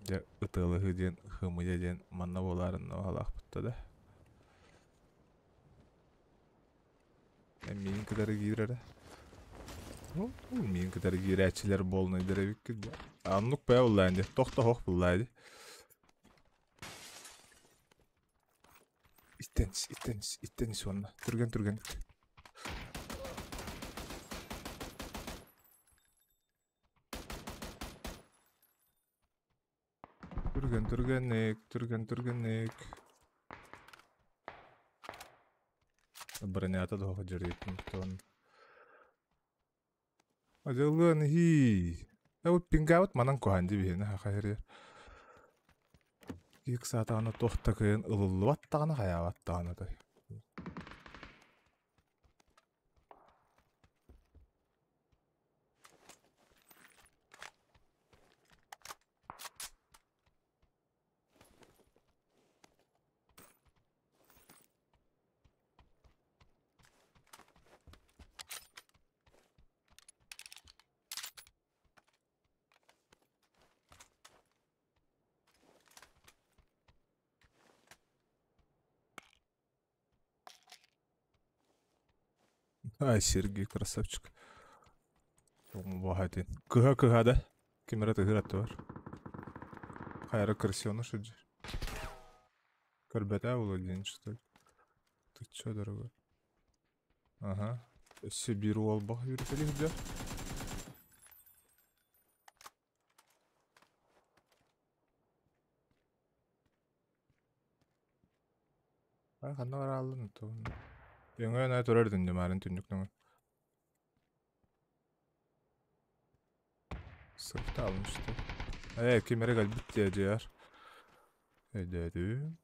Ya ıtılı hıdyen hımıya den manna boların oğalaq bıtta da. Menin kadarı girer. Menin kadarı girerçiler boluna direvik ki. Anlık baya bullayınca. Tohta hoq bullaydı. İttenis onunla. Türgen. Түргенник. Бронята доға жүретін тұтын. Ажалған хи. Әуіп пингавыт манан көханды бейіні хақайыр. 2 saat аны тоқта күйін ұлылы баттағаны қая баттағаны дай. Ай, Сергей, красавчик. Богатый. Кыга, да? Кемерат играты бар. Хайра красиво шуджи. Карбета Владимир, что ли? Ты чё, дорогой? Ага. Сибиру албах юритали где? А, ханна бар алын то. Яңа на төрөрдүн демарын түнүкнөң. Сыртта алmıştı. Kemere galbit diyeceğiz. Dedi.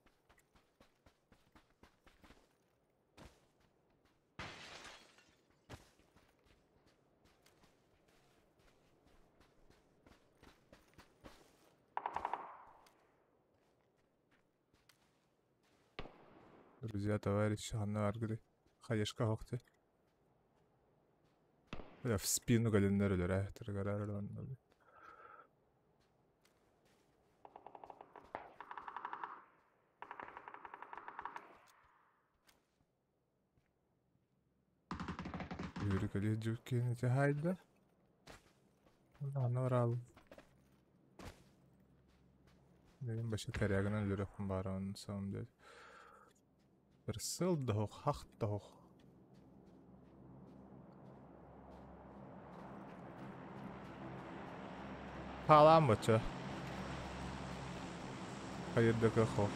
Друзья, товарищи, Анна Аргуды. Хаешка хокты. В спину галендер өлөр, тыргарар. Yürük Ali Cükkini hayda. Anna var Benim başı kariyagına lürüpüm bari onun sonunda. Bir sıl da hoq, haq da hoq. Palan başı. Hayırdaki hoq.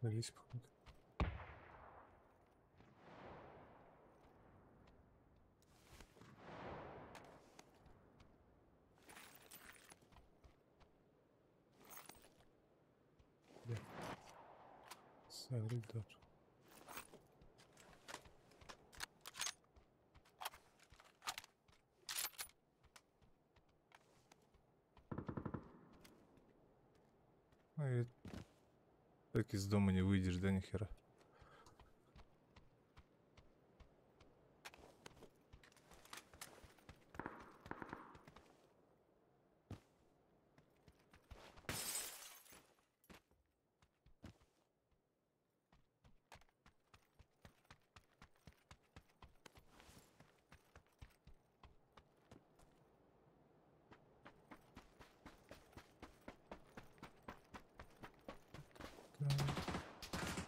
Завис, походу. Да. Солидор. И так из дома не выйдешь, да, нихера?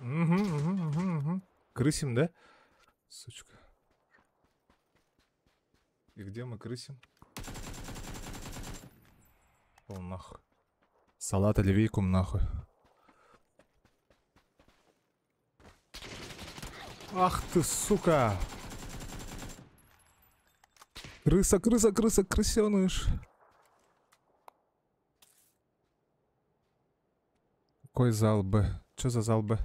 Угу. Крысим, да? Сучка. И где мы крысим? Пол нахуй. Салат оливейкум нахуй. Ах ты, сука! Крыса, крысеныш. Какой зал Б? Чё за зал Б?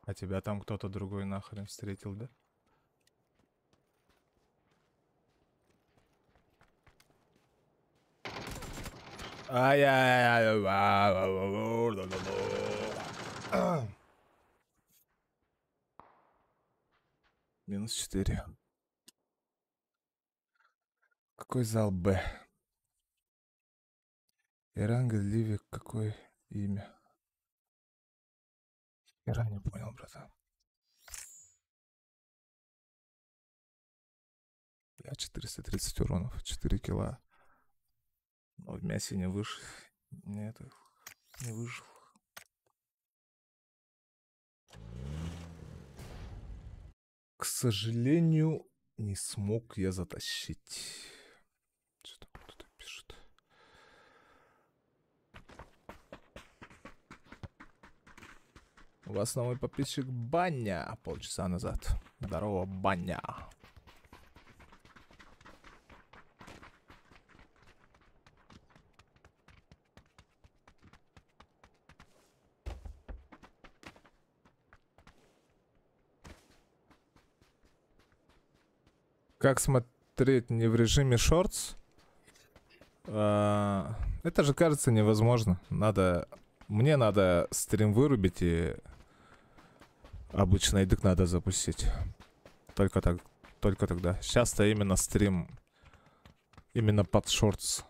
А тебя там кто-то другой нахрен встретил, да? Ай-яй-яй. Минус 4. Какой зал Б? Иранга, Ливик, какое имя? Я не понял, братан. Я 430 уронов, 4 кило. Но в мясе не выжил. Нет, не выжил. К сожалению, не смог я затащить. Что там кто-то пишет? У вас новый подписчик Баня полчаса назад. Здорово, Баня. Как смотреть не в режиме шортс? Это же кажется невозможно. Мне надо стрим вырубить и обычный эдик надо запустить. Только тогда. Сейчас-то именно стрим именно под шортс.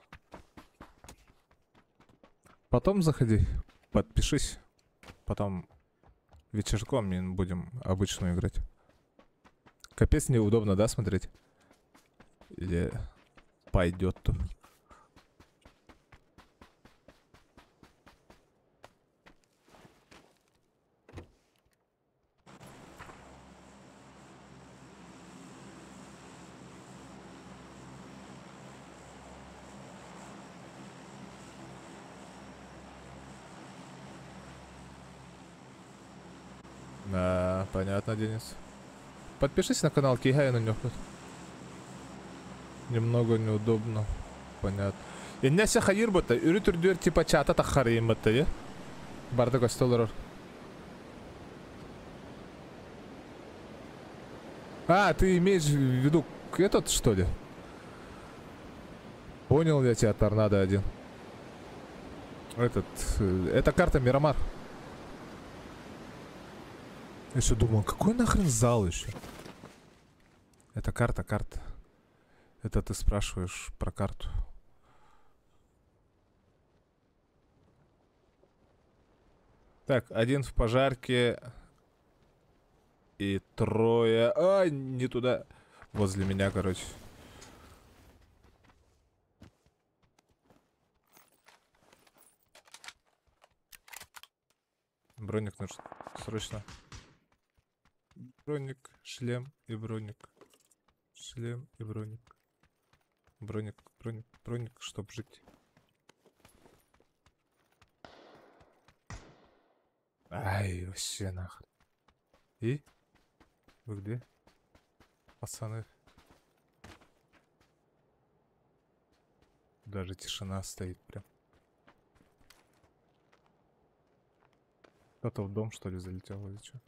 Потом заходи, подпишись. Потом вечерком будем обычную играть. Капец неудобно, да, смотреть? Или пойдет то. Да, понятно, Денис. Подпишись на канал Кигай на него. Немного неудобно. Понятно. Иннесе хайыр бота. Үрі түрдер типа чата тахарым бота, е? Барды костолар. А, ты имеешь в виду этот, что ли? Понял я тебя, торнадо один. Это карта Мирамар. Я еще думал, какой нахрен зал еще? Это карта. Это ты спрашиваешь про карту. Так, один в пожарке. И трое... А, не туда. Возле меня, короче. Броник нужен. Срочно. Броник, шлем и броник. Шлем и броник. Броник, броник, броник, чтоб жить. Ай, вообще нахрен. И? Вы где? Пацаны. Даже тишина стоит прям. Кто-то в дом, что ли, залетел или что?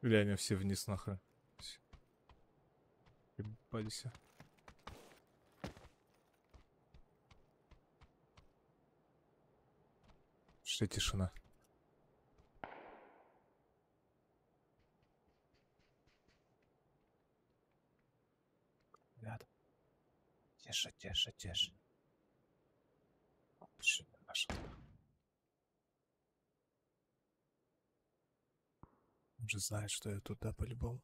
Или они все вниз нахрен? Ебались. Что тишина? Рядом. Тише, тише, тише. Что нашел? Он же знает, что я туда по-любому.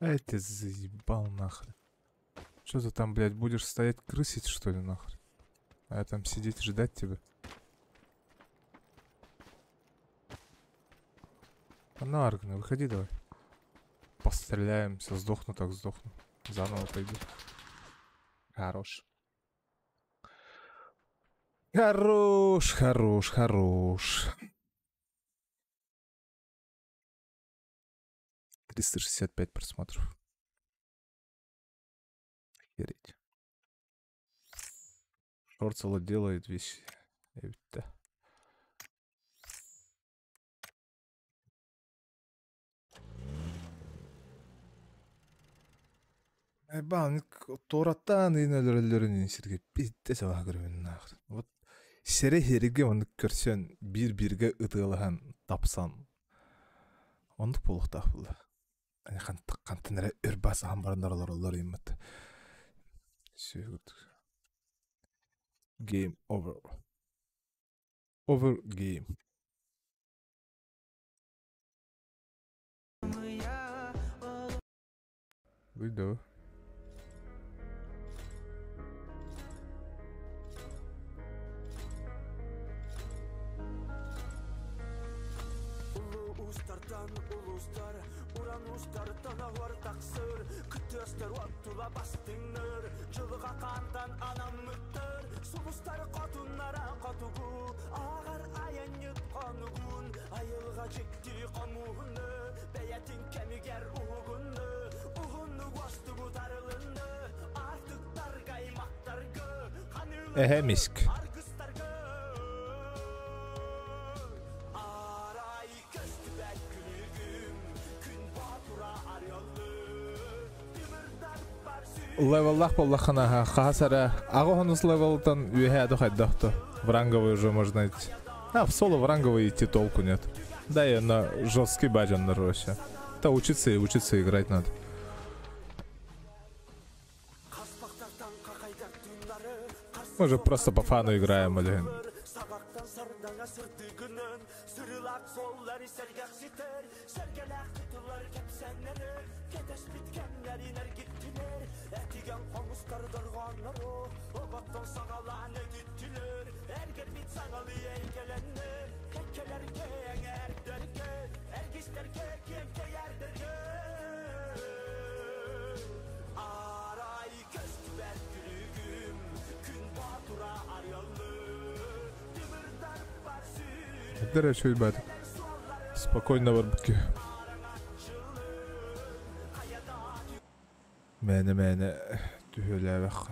Ай, ты заебал нахрен. Что ты там, блядь, будешь стоять крысить, что ли, нахрен? А я там сидеть ждать тебя? А ну, Аргна, выходи давай. Постреляемся, сдохну так сдохну. Заново пойду. Хорош. Хорош, хорош, хорош. 365 просмотров. Охереть. Шорцело делает вещи. Это. Айбан, торатан инелерлерин сирге питте сабах көрүн нахт. Вот сере хериге оны көрсен бир-бирге ытылган тапсан. Ондук болуктак булды. Ани кантынра өрбас амбарнарлар олар иммет. Game over. Over game. Выйду. Улустардан улустар, уранустардан ортак сыр, күтөстөр оттула бастыңныр, жылыга кандан анам мүттөр, сулустар котуннара котугу, агар аян ютконугун, айылга жекти комугунны, беятин кемигер угунны, угунну гостугу тарылынны, артыктар каймактаргы, Миск. Левеллах боллахана хасара. Агонус левелтан юхаду хайдахто. Вранговый уже можно идти. А, в соло вранговый идти толку нет. Да и на жесткий баджан на роще. Да учиться и учиться играть надо. Мы же просто по фану играем, блин. Дорогой ребят, спокойного барбекю. Мене түйеләвәк.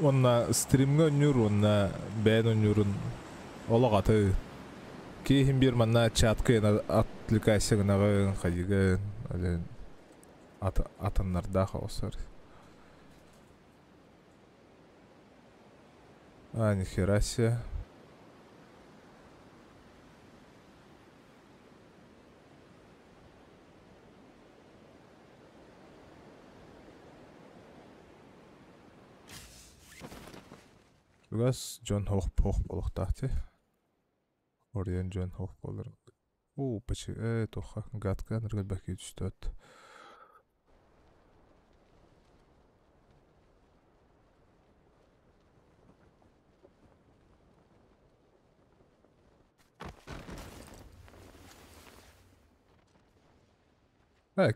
Онна стримга нюрун на бән нюрун олагаты. Кейхин бир манна чатка на отвлекайся на ходига, ален атаннарда хаосар. А, нихера себе. Угас Джон Хох болохтахти. Ориен Джон Хох болар. О, почти тоха гадка нэргэл баки düştөт.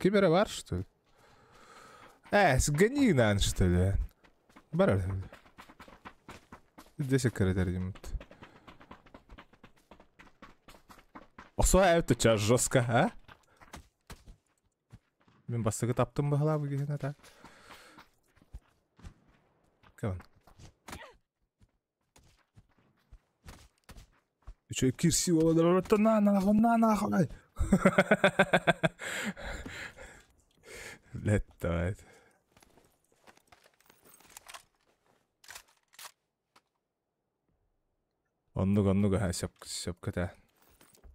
Кибера бар, что ли? Сгони нан, что ли? Бар. Здесь секретарь Димит. Это час жестко, а? Мен бастығы таптым бағыла бұгеген ата. Кәуін. Еще и кирси оладыр орытты нахуй. Лет давай. Оннуг ха шапката.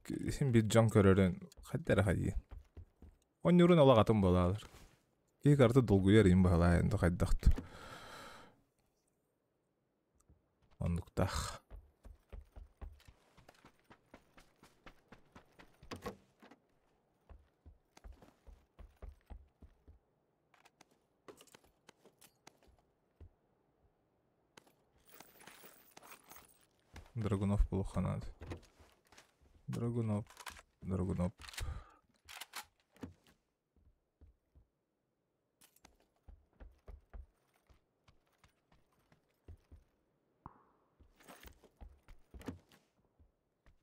Сен бит жан көрөрөн хаттара хadi. Оннурун алагатын болалар. Кей карты долгуяр им бала энди кайдакты. Оннуктах. Драгунов полуханат. Драгунов.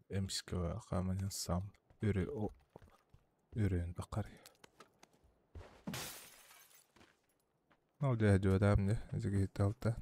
Эмскава хаманин сам. Үрен бақари. Ну, да, жодам не. Зиги талта.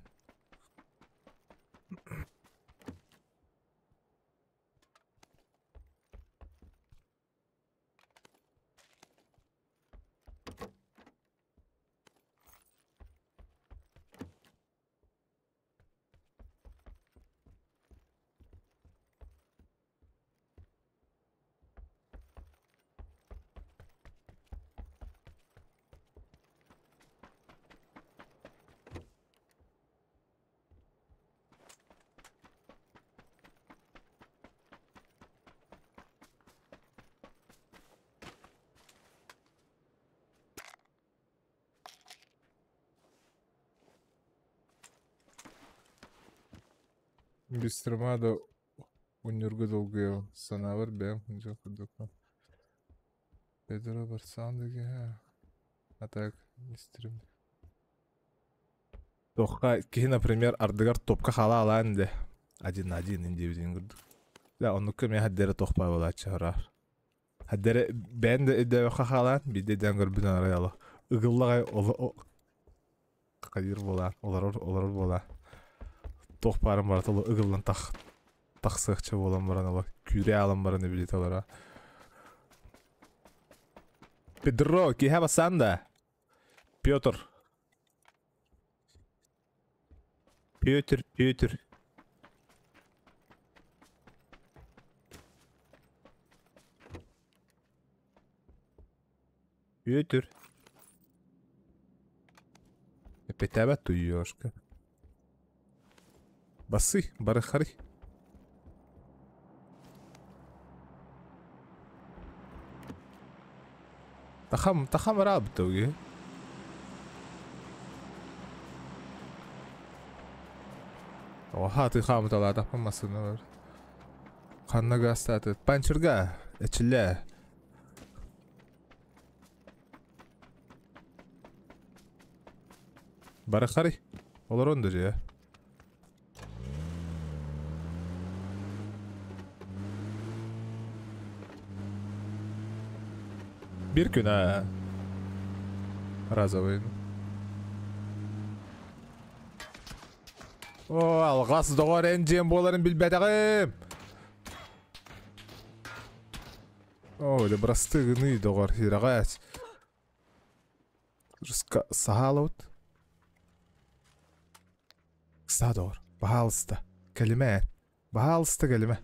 Бистромада унюрга долгая санавар бэм хунжа кудука. Педро барсандыги ха. А так бистрим. Тоха ки, например, ардыгар топка хала аланды. 1-1 индивидуин гурдук. Да, оннукка мен хаддере тохпай болачы харар. Хаддере бэн да эдэ халан бидде дангар бүтөн араяла. Ыгыллагай кайыр болар, олар болар. Тоқ барым бар толы ыгылдан тақсықчы болам баран ала күре алам баран билет алара. Педро, ки хаба санда? Пётр. Петяба туёшка. Басы, барахари. Тахам рабтоги. Оха, ты хам тала тахамасына. Ханнага статы. Панчырга, эчиле. Барахари. Олар онда же. Bir gün ha. Разовый. О, алгас доғар энжем боларын билбедагым. О, да брастыгны доғар хирагас. Сахалот. Садор, пожалуйста. Kelime. Baha alısta kelime.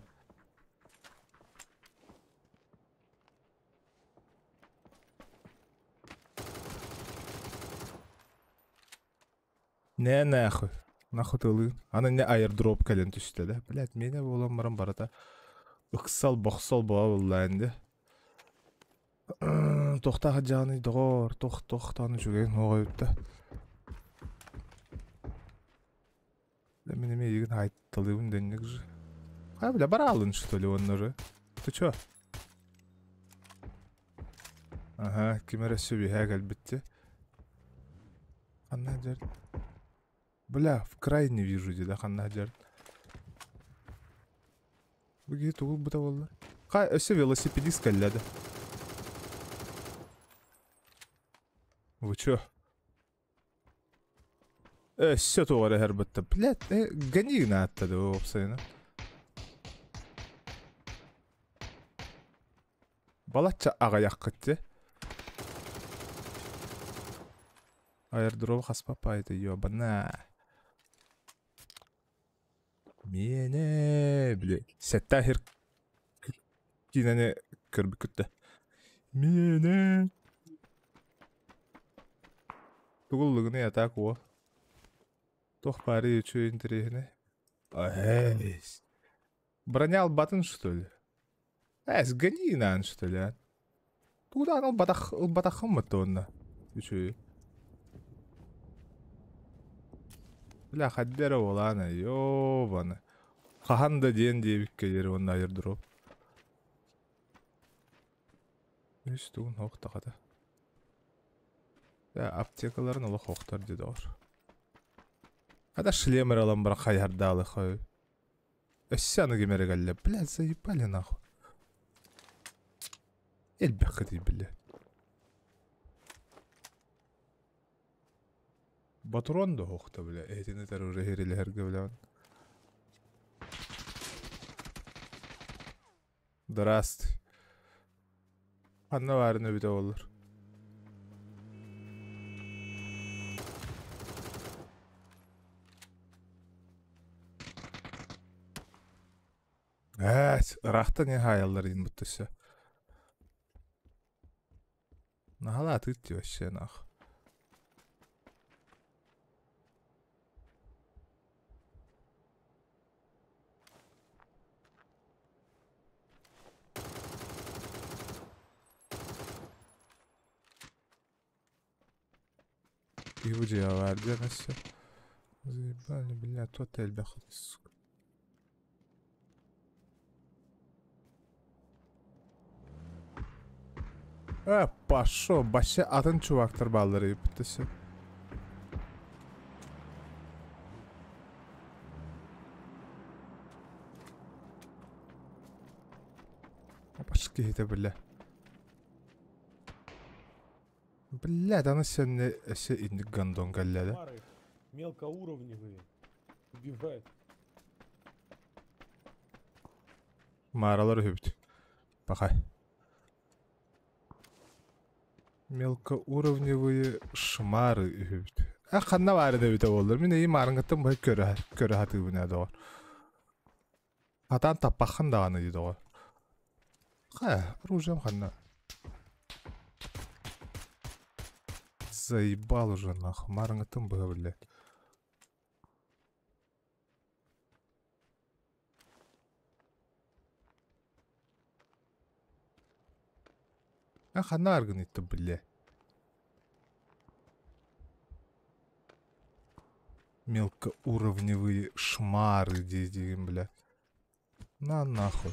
Ne nahı? Nahı tılı. Ana ne airdrop kelen düştü de. Bilet mene bolan baran barata. Iksal boksal boğa bolla endi. Toxta canı doğar. Toxtanı jügen oğayıp da. Менеме егін айттылыуын деннек жы. Қай бля, бара алын что ли оннары? Ты чё? Ага, кемере сөбеге әлбетте. Қанна жер? Бля, в край не вижу деда қанна жер. Бүге туғыл бұта болды. Қай өсі велосипедист кәлләді. Вы чё? Все туғары әрбітті. Блядь, ганигна аттады опсайна. Балатча ағаяқ күтті. Айырдырол қаспа пайды, ёбана. Мене, блядь. Сәтті ахир кинәне көрбі күтті. Мене. Туғылығыны ятақ о. Тох пари чё интересно. Эс. Броня батон что ли? Сгони нан что ли? А? Туда он батахом матонна. Ты чё? Бля, хаддера волана, ёбана. Хаханда ден девик келер он айырдроп. Эс тугун хоқтағада. Аптекаларын олы хоқтар деді ор. Ада шлемер алам бар қайардалы қой. Өссяны кемері кәлі. Бля, заебали нахуй. Элбек қыды, бля. Батурон да хоқта, бля. Этіні тәрі херелі әргі, бля. Здрасты. Қанна барыны біде олар. Рахта не хаялар ин бұттысы. Нахала атытты вообще нах. И в идеале, где на все? Заебали, бля, тот эльбя ходит, сука. Пашо, баşı atın çuvaktır balları yapıtısı. Başka hite bile. Бля, да на сегодня все инdik гандон галляда. Мелкоуровневые убивают. Mağaraları hübdü. Bakay. Мелкоуровневые шмары hübdü. Қанна бары да біте олар. Мен ей марыңғыттым бұй көрі хаты бұна доғыр. Атан таппақын дағаны дейді оғыр. Қай, оружием қанна. Заебал уже нахуй. Марыңғыттым бұға біле. Қанна арғын етті біле. Мелкоуровневые шмары деген, бля. На нахуй.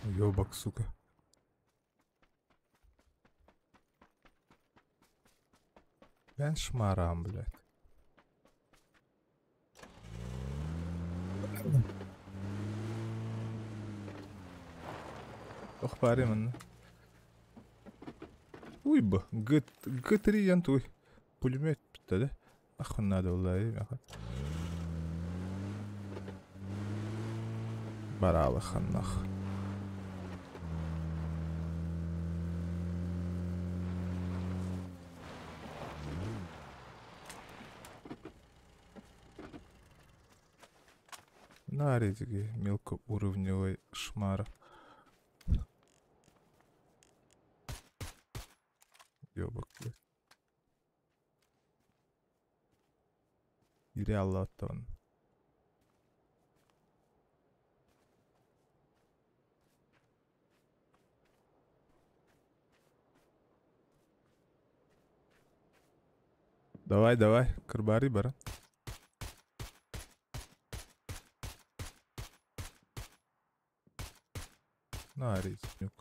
Ёбак, сука. Ben шмарам, блядь. Ох, пари мен. Уй бы, Г3 янтуй. Пулемет бітті да? Ахын надо олай, меха. Баралы ханнах. Нарядики мелкоуровневый шмар. Ёбок, блядь. Ириалатон. Давай, Карбари, бара. Нарядник.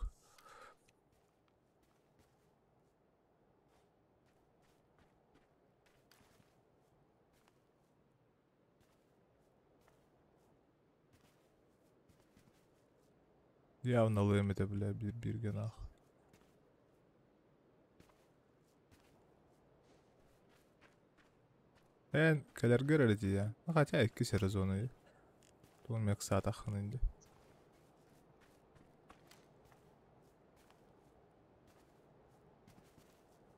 Явно лимите, бля, биргенах. Калергер эти я. Хотя и кисер зоны. Тон мексата ханынды.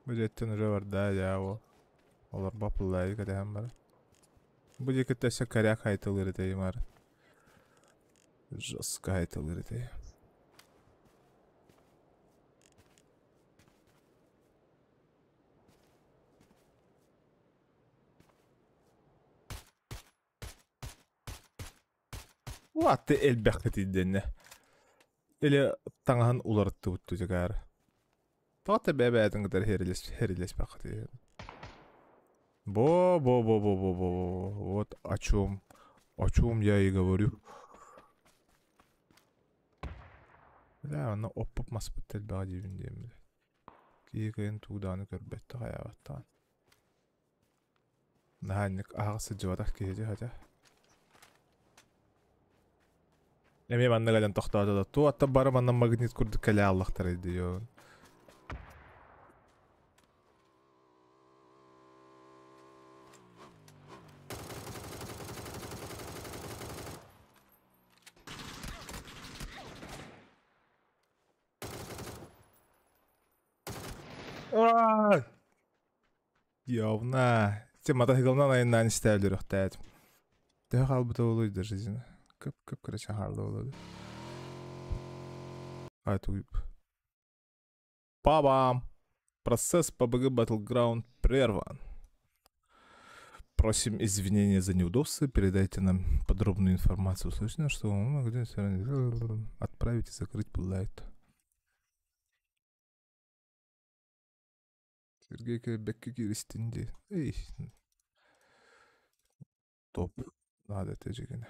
Бюджеттен уже бар, да, я о. Олар бапыллай кадам бар. Будет кеттесе коряк айтылыр эти мар. Жестко айтылыр эти. Уатты элбәхт идденне. Или таңахан уларытты бутту жагар. Тоғатта бәбәдің кадар херилес бақыты. Бо. Вот о чем я и говорю. Бля, ана оппап маспыттел бағы дейбін деймін. Кейгейін туғданы көрбетті ғаябаттан. Наханник ағысы жывадақ кейде хача. Эми манна гален тоқтады да. Ту атта бары манна магнит күрді кәлі аллақтар еді йоғын. Явна. Те мотоциклынан айынан істәлдер өқтәді. Дәу қалбыта олойды жизнь. Көп короче харлы олойды. Айт уйып. Па-бам! Процесс PUBG Battleground прерван. Просим извинения за неудобства. Передайте нам подробную информацию. Слышно, что мы могли отправить и закрыть пулайт. Сергей Кайбекки киристинди. Эй. Топ. Надо это жигине.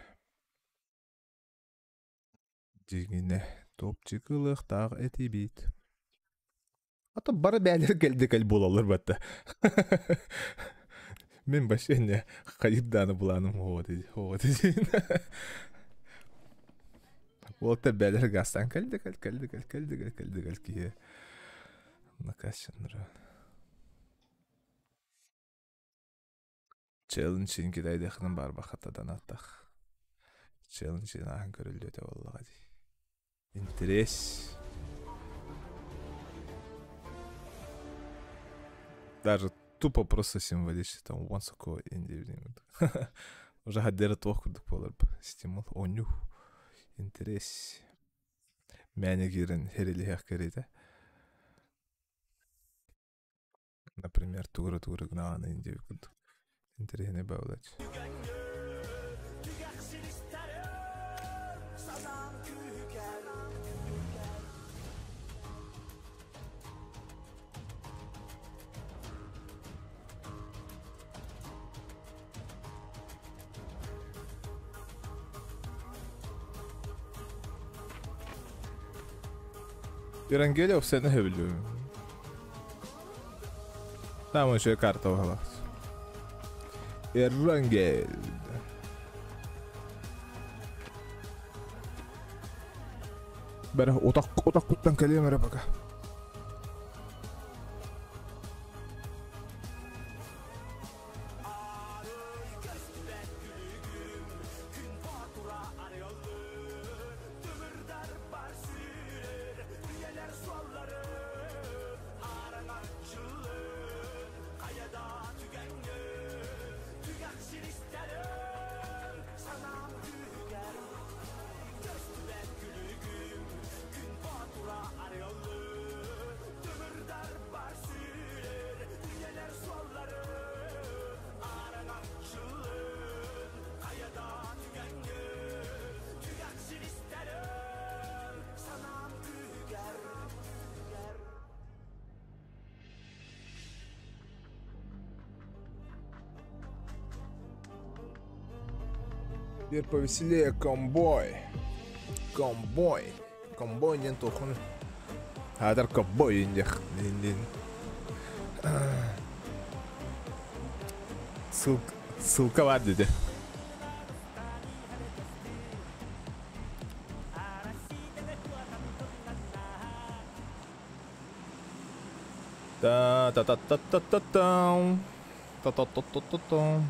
Топ чикылых таг эти бит. А то бары бәлер келді кәл болалар бәтті. Мен башенне қайырданы бұланым оғады. Олта бәлер гастан келді кие. Накашыныры. Челленджин кидайдықының бар бақаттадан аттақ. Челленджин ағын көрілді өте болуға дей. Интерес. Даже тупо просто символически там вансако индивидуум. Уже хаддері тоқ күрдік болар бұл. Стимул. Оню. Интерес. Мәне керін херелі хақ керейді. Например, тугры гнағаны индивидуум күрдік. Интересный баулач. Ирангелев все не люблю. Там еще карта уголась. Ирангель. Бәрі отақ құттан кәлемері бақа. Теперь повеселее, комбой. Комбой. Комбой ден тохун. Адар комбой индех. Ссылка var dedi. Ta ta ta ta ta ta ta ta ta ta ta ta ta.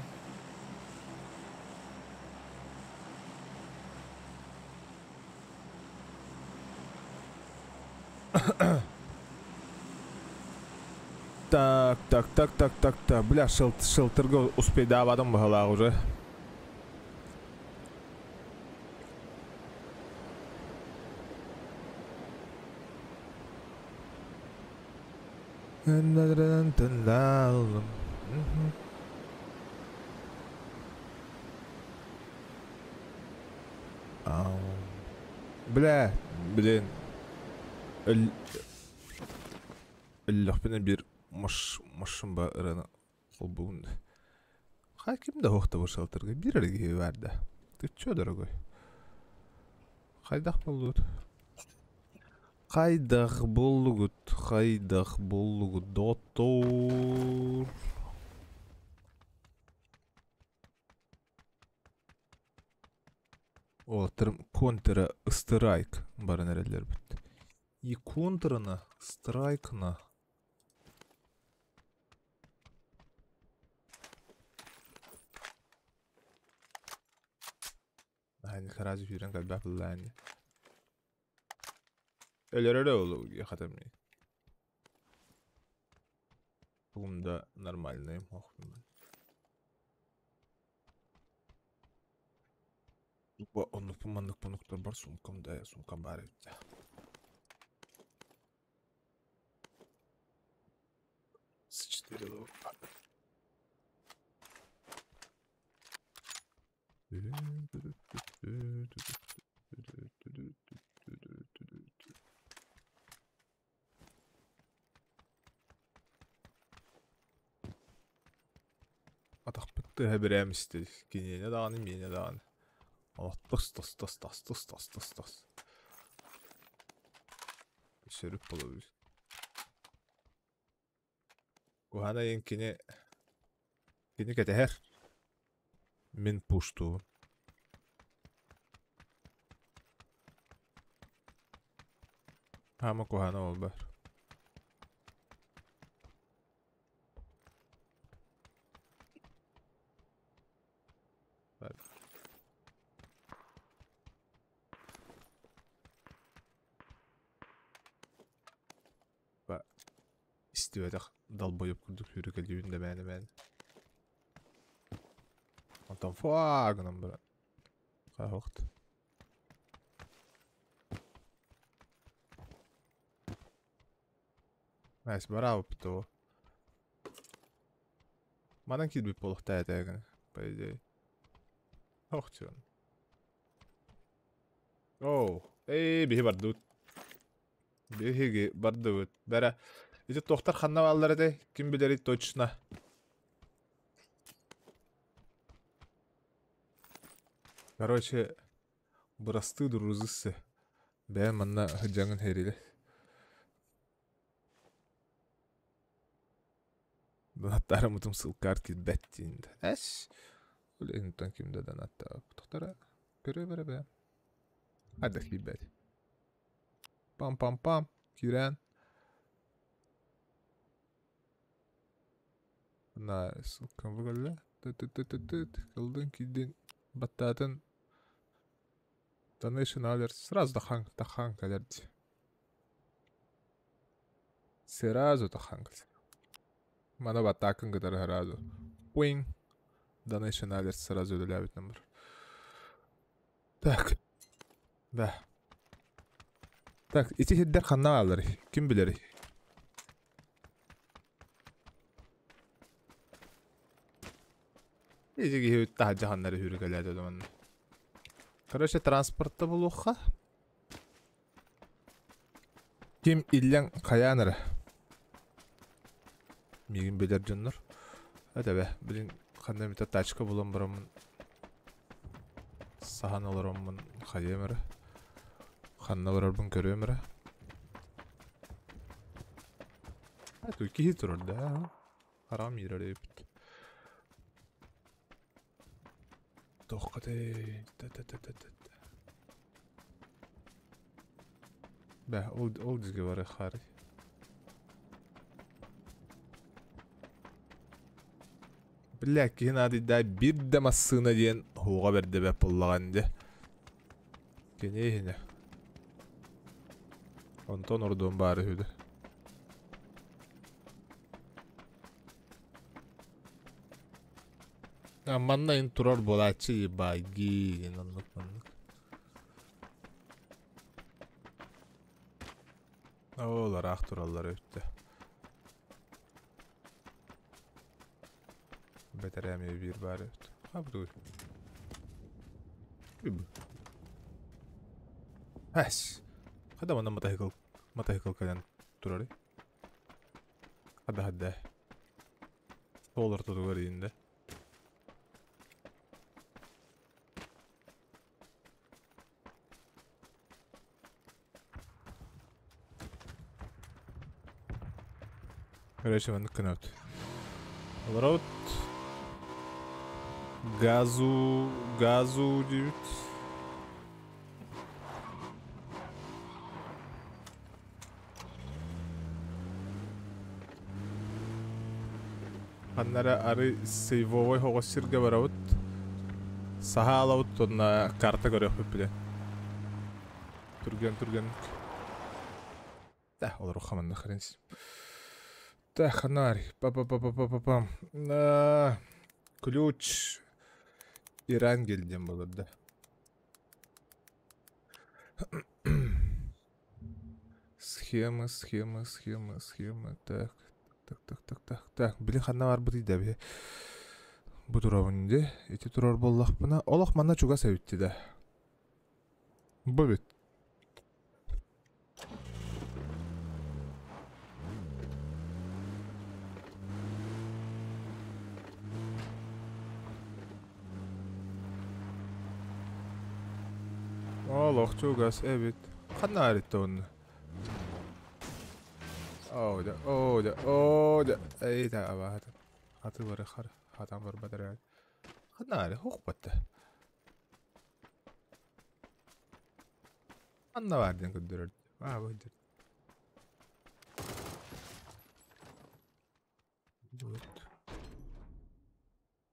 Так. Бля, шелтерго успей давадым бахала уже. Бля, блин. Иллахпенен бир машын ба ыраны қол бүгінді. Хаким да оқты бұл шалтырға бір әрге бәрді. Ты чё, дорогой? Қайдақ болуғыд? Қайдақ болуғыд, доктор. О, контра страйк барын әрелер бітті. И контрана, страйкна. Hani karazi hüren kalbak lani. Öyle olur ya hatamni. Bunda нормальный мохмин. Bu onu pumanlık punuklar var suмкам бар еді. С4 Атақ бітті әбіремісті. Кенене дағаны, мене дағаны. Тас. Сөріп болу. Кухана ең кене кәтәхер. Мен пушту. Хама кухана ол бар. İstiyordak dalbayıp kurduk yürükeliyim de ben. Ondan fagınım bura. Kahoktu. Nice, bravo пто. Мадан кид би полухтай тагын, по идее. Ох, чон. Оу, бихи бардут. Бихиги бардут. Бәрі. Ити тоқтар ханна баллары дей, ким билери точно. Короче, бұрасты дұрузысы. Бән манна жаңын херилі. Донаттары мұтым сылқар кет бәттейінді. Әш! Өлегінтен кімді донаттары. Тоқтара көрі бәрі бән. Адық бей бәді. Пам-пам-пам. Кирен. На ссылкам выголя. Кылдың кейден баттатын. Donation alert. Сразу тахан кәлерді. Сразу тахан кәлерді. Мана баттакын кәдір сразу. Пуин. Donation alert сразу өділәбет номер. Так. Да. Так, ити хеддер ханна алыр. Кім білер? Ежеге өтті хаджаханнары хүргеледі өдімін. Короче, транспортта болуққа. Ким иллен қаяныры. Мегін белер жонныр. Өті бә, білін қандай мета тачка болын бұрымын. Sahan olaramın xayemere. Xanna bararbın köremere. Ha tüki hit orada. Haram yere repit. Toqate. Beh, ol dizge var xari. Bilek hina da bir de masına diyen huğa berde be pullagande. Gene hine. Ondan oradan bari hüde. Amanna in turar bolaçı bagi inanlık. Olar ahturallar öttü. Beter emiye bir bari öttü. Ha bu da Has. Hada mana matahikal kayan turari. Hada. Solar tutu var indi. Короче, вон кнут. Рот. Газу дют. Ханнара ары сейвовой хоғысырға барауыт. Саха алауыт, онна карта көрек өпілі. Түрген. Да, олар оқаманды қаренсіз. Да, ханарь. Па-па-па-па-па-па-пам. Ключ. Иран келден болады. Схема. Так. Білін қанна бар бұд еді бе. Бұ тұрауынде. Еті тұрар боллақ бұна. Олақ манна чуға сәуітті да. Бұ бет. Олақ чуғас, evet. Қанна аретті оны. Ода. Ey de ama hadi. Hatı var xar. Hatam var badar yani. Xanari hoq battı. Anna vardın gündürür. Ha bu gündür.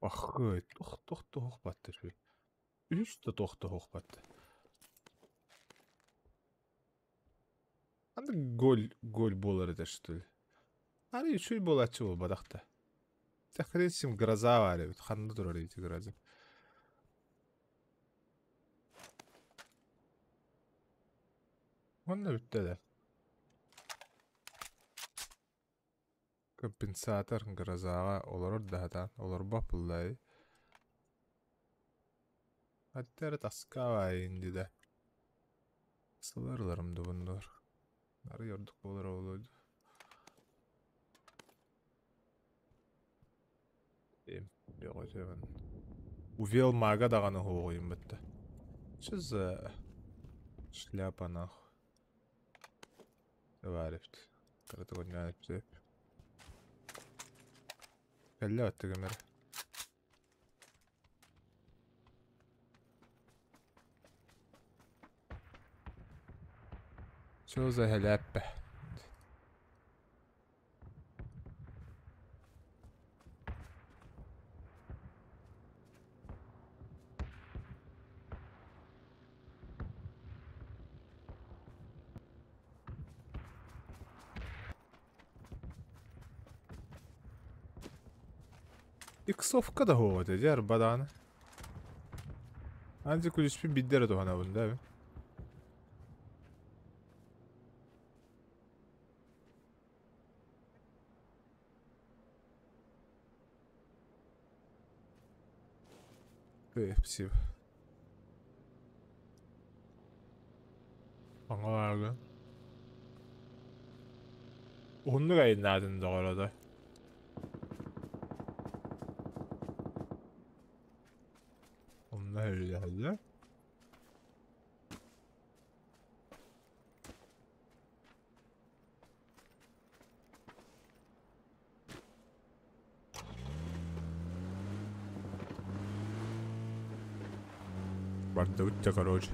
Ахы, тоқты хоқ батты şu. Üstü toқты hoq battı. Anda gol bolar eder что ли? Ары чүй болачы бол бадақта. Тәқіресім гроза var evet. Қанды тұрар еті гроза. Онда бүтті да. Компенсатор грозаға олар ордағадан. Олар бапылдай. Әттері тасқа вайынды да. Сыларларымды бұндар. Ары yorдық болар олайды. Yok hocam. Увел мага дағаны хоғойым бітті. Что за шляпа нахуй? Варифт. Караты гонянып зеп. Кәлі атты көмір. Что за хәләппә? Иксовка да хоғады, жар баданы. Анчы күліспен биддері туғана бұнда, бі. Спасибо. Аңғаларға. Онны қайын адында қарады. Onunla öyle hadi. Бардавыття, короче.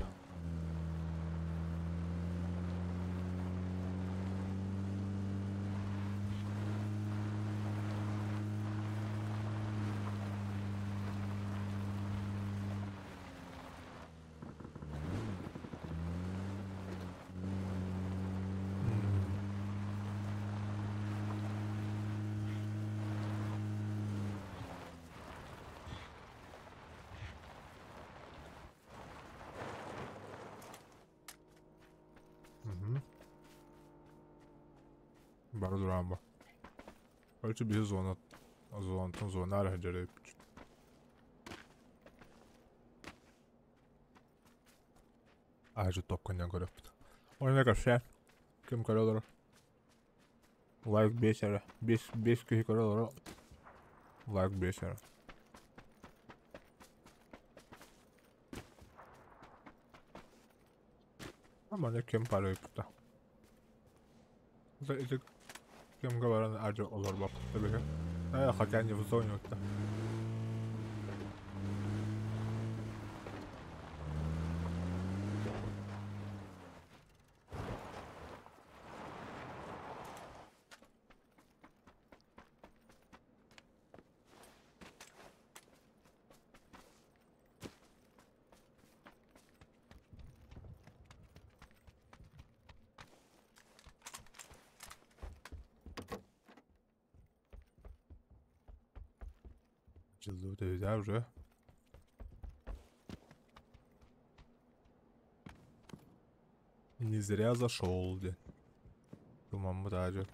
Бар durağım bak. Ölçü bir zona. Zona hareket. Ağacı topkanyan görüp. Oyuna karşı kim kare olur? Like 5 ara. 5 kişi kare olur. Like 5 ara. Ama ne kim para yaptı? İşte kim kabaran acı olur bak tabii ki. Hakikaten nüfus oynuyor da. Açıldı da güzel уже. Не зря зашел, блин. Думаю, даже.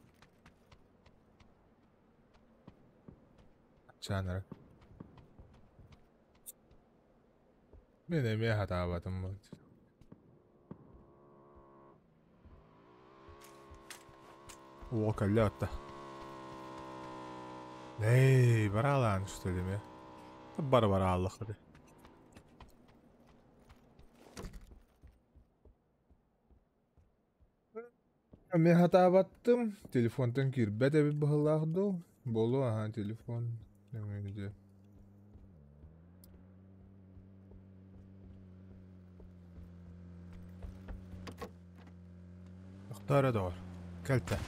Чанер. Benim bir hata batım bu. O kalli hatta. Ney, baralan işte değil mi? Bara Allah hadi. Ben hata battım. Telefondan kirbe bir bahılaktı. Bolu aha telefon. Demeydi. Aktara da var. Kalte.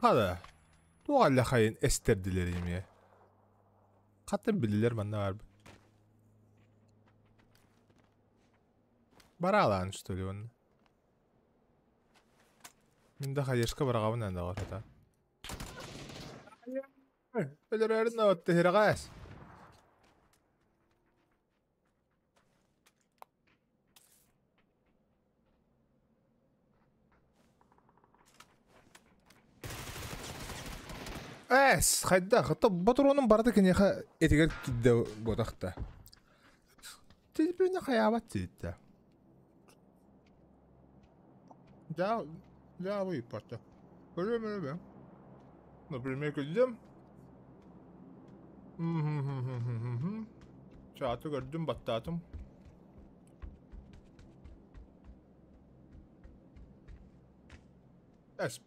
Hadi. Doğalla kayın esterdilerim ya. Katın bilirler bende var. Bara alan işte öyle onu. Min de hayırska bara kavun anda var hata. Öyle öğrenin de vattı hiragayas. Hayda, hatta Baturon'un barada ki neha etiker kidde bodakta. Tezbirine hayabat dedi. Ya bu iparta. Öyle mi ben? Ne bilmek üzere. Çatı gördüm battadım.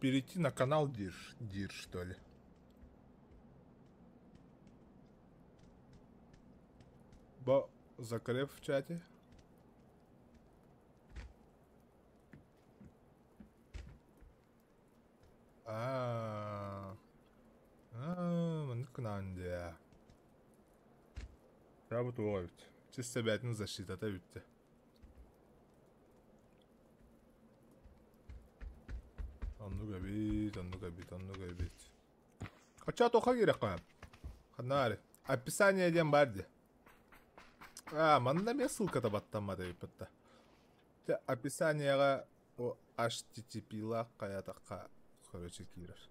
Перейти на канал Дир, что ли? Закреп в чате. Маныкнанде. Работа ловит. Чисто бятин защита bitti. Онну габит. Kaça toka gerek koyam. Kanari. Описаниеден барди. Манда мен ссылката баттанма деп бітті. Описанияға о HTTP-ла қаятаққа короче кирер.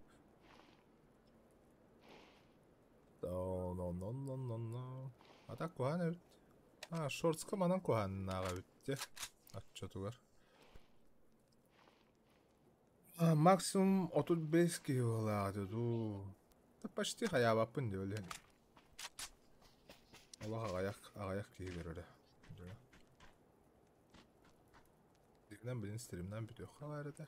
Ата кохан өт. Шортска манан коханнаға өтті. Отчетугар. Максимум 35 килоладу. Почти хаябаппын деп өлен. Allah ағаяқ кейгер öyle. Dikden bilin streamden bitiyor қалары da.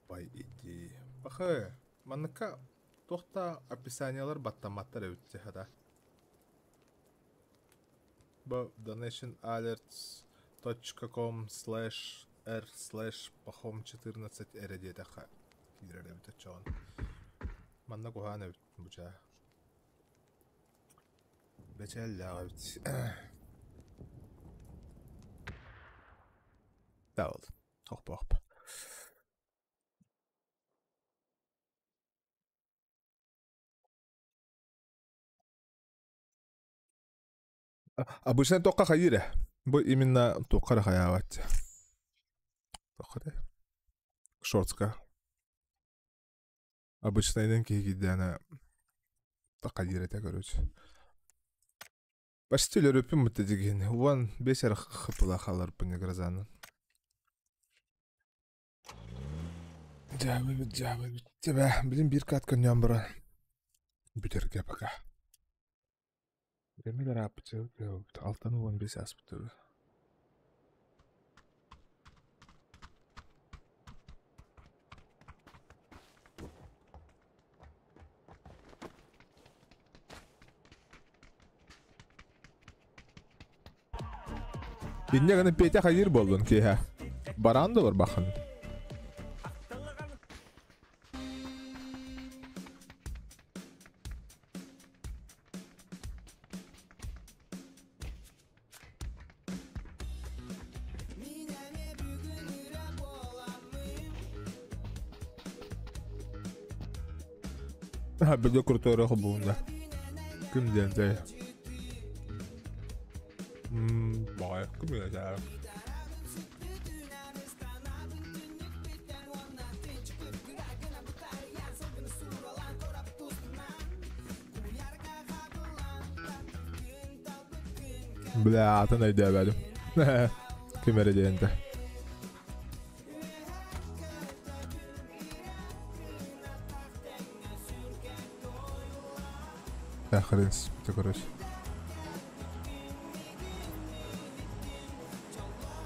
Бай иди. Бақы, манныққа тоқта описаниялар баттаматтар өтті хада. Бо donationalerts.com/r/pahom14 erediyetaqa kireremtachon. Manna kuhana buja. Beçellağıt. Dağıl. Toqboq. Обычно тоққа хайыра. Бу именно тоққа хаяват. Тоққа. Шортска. Обычно инен кигидана тоққа дирете короче. Почти лөрөпім мүтті деген. Уан бесер қыпыла қалар бұны гразаны. Жабы біт. Тебе, білім бір қатқан ямбыра. Бүтерге бақа. Демелер апыты, алтаны 15 аспыты. Инне гана петя хайыр болдун кейха. Баран да бар бақын. Бірде крутой рахы болында. Кім денді? Бай, кім еді? Бля, атын айды әбәдім. Кім әрі дейінді? Хренс, ты короче.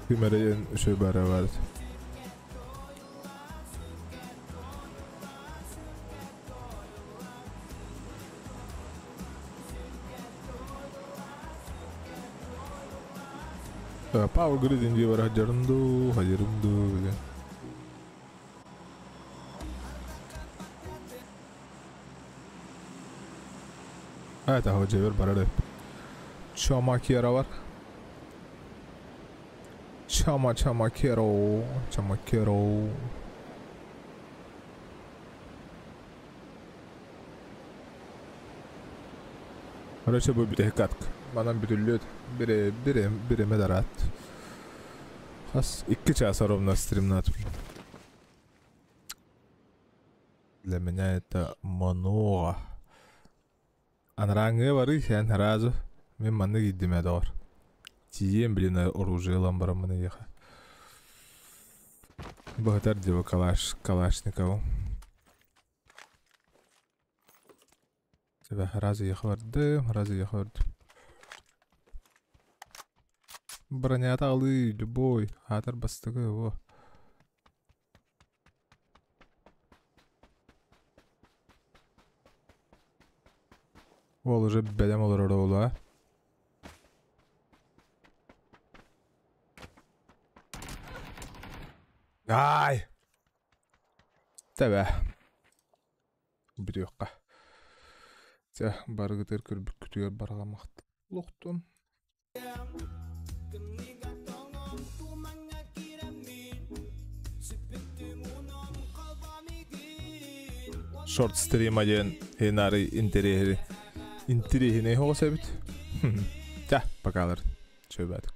Кümeriyen şey bara vardı. Power grid ince var hajarındu. Evet, hava cevher barada. Çamakera var. Çamakero. Короче, bu bir katk. Bana bütünlüyor. Biri medarat. Has 2 часа ровно стрим atmayayım. Для меня это много. Анраңы бары сен разу. Мен маны гиддиме дор. Тием, блин, оружие ламбараманы еха. Богатар дева Калашникову. Тебе разы ехварды. Броня талы, любой. Хатар бастығы его. Ол уже бәлем олар ола. Ай! Тебе. Bir yoqqa. Те, баргытыр көрбүк күтүгөр баргамакты. Луктун. Short stream один хенари интерехи не хоосебит. Та, покалар. Чөбәт.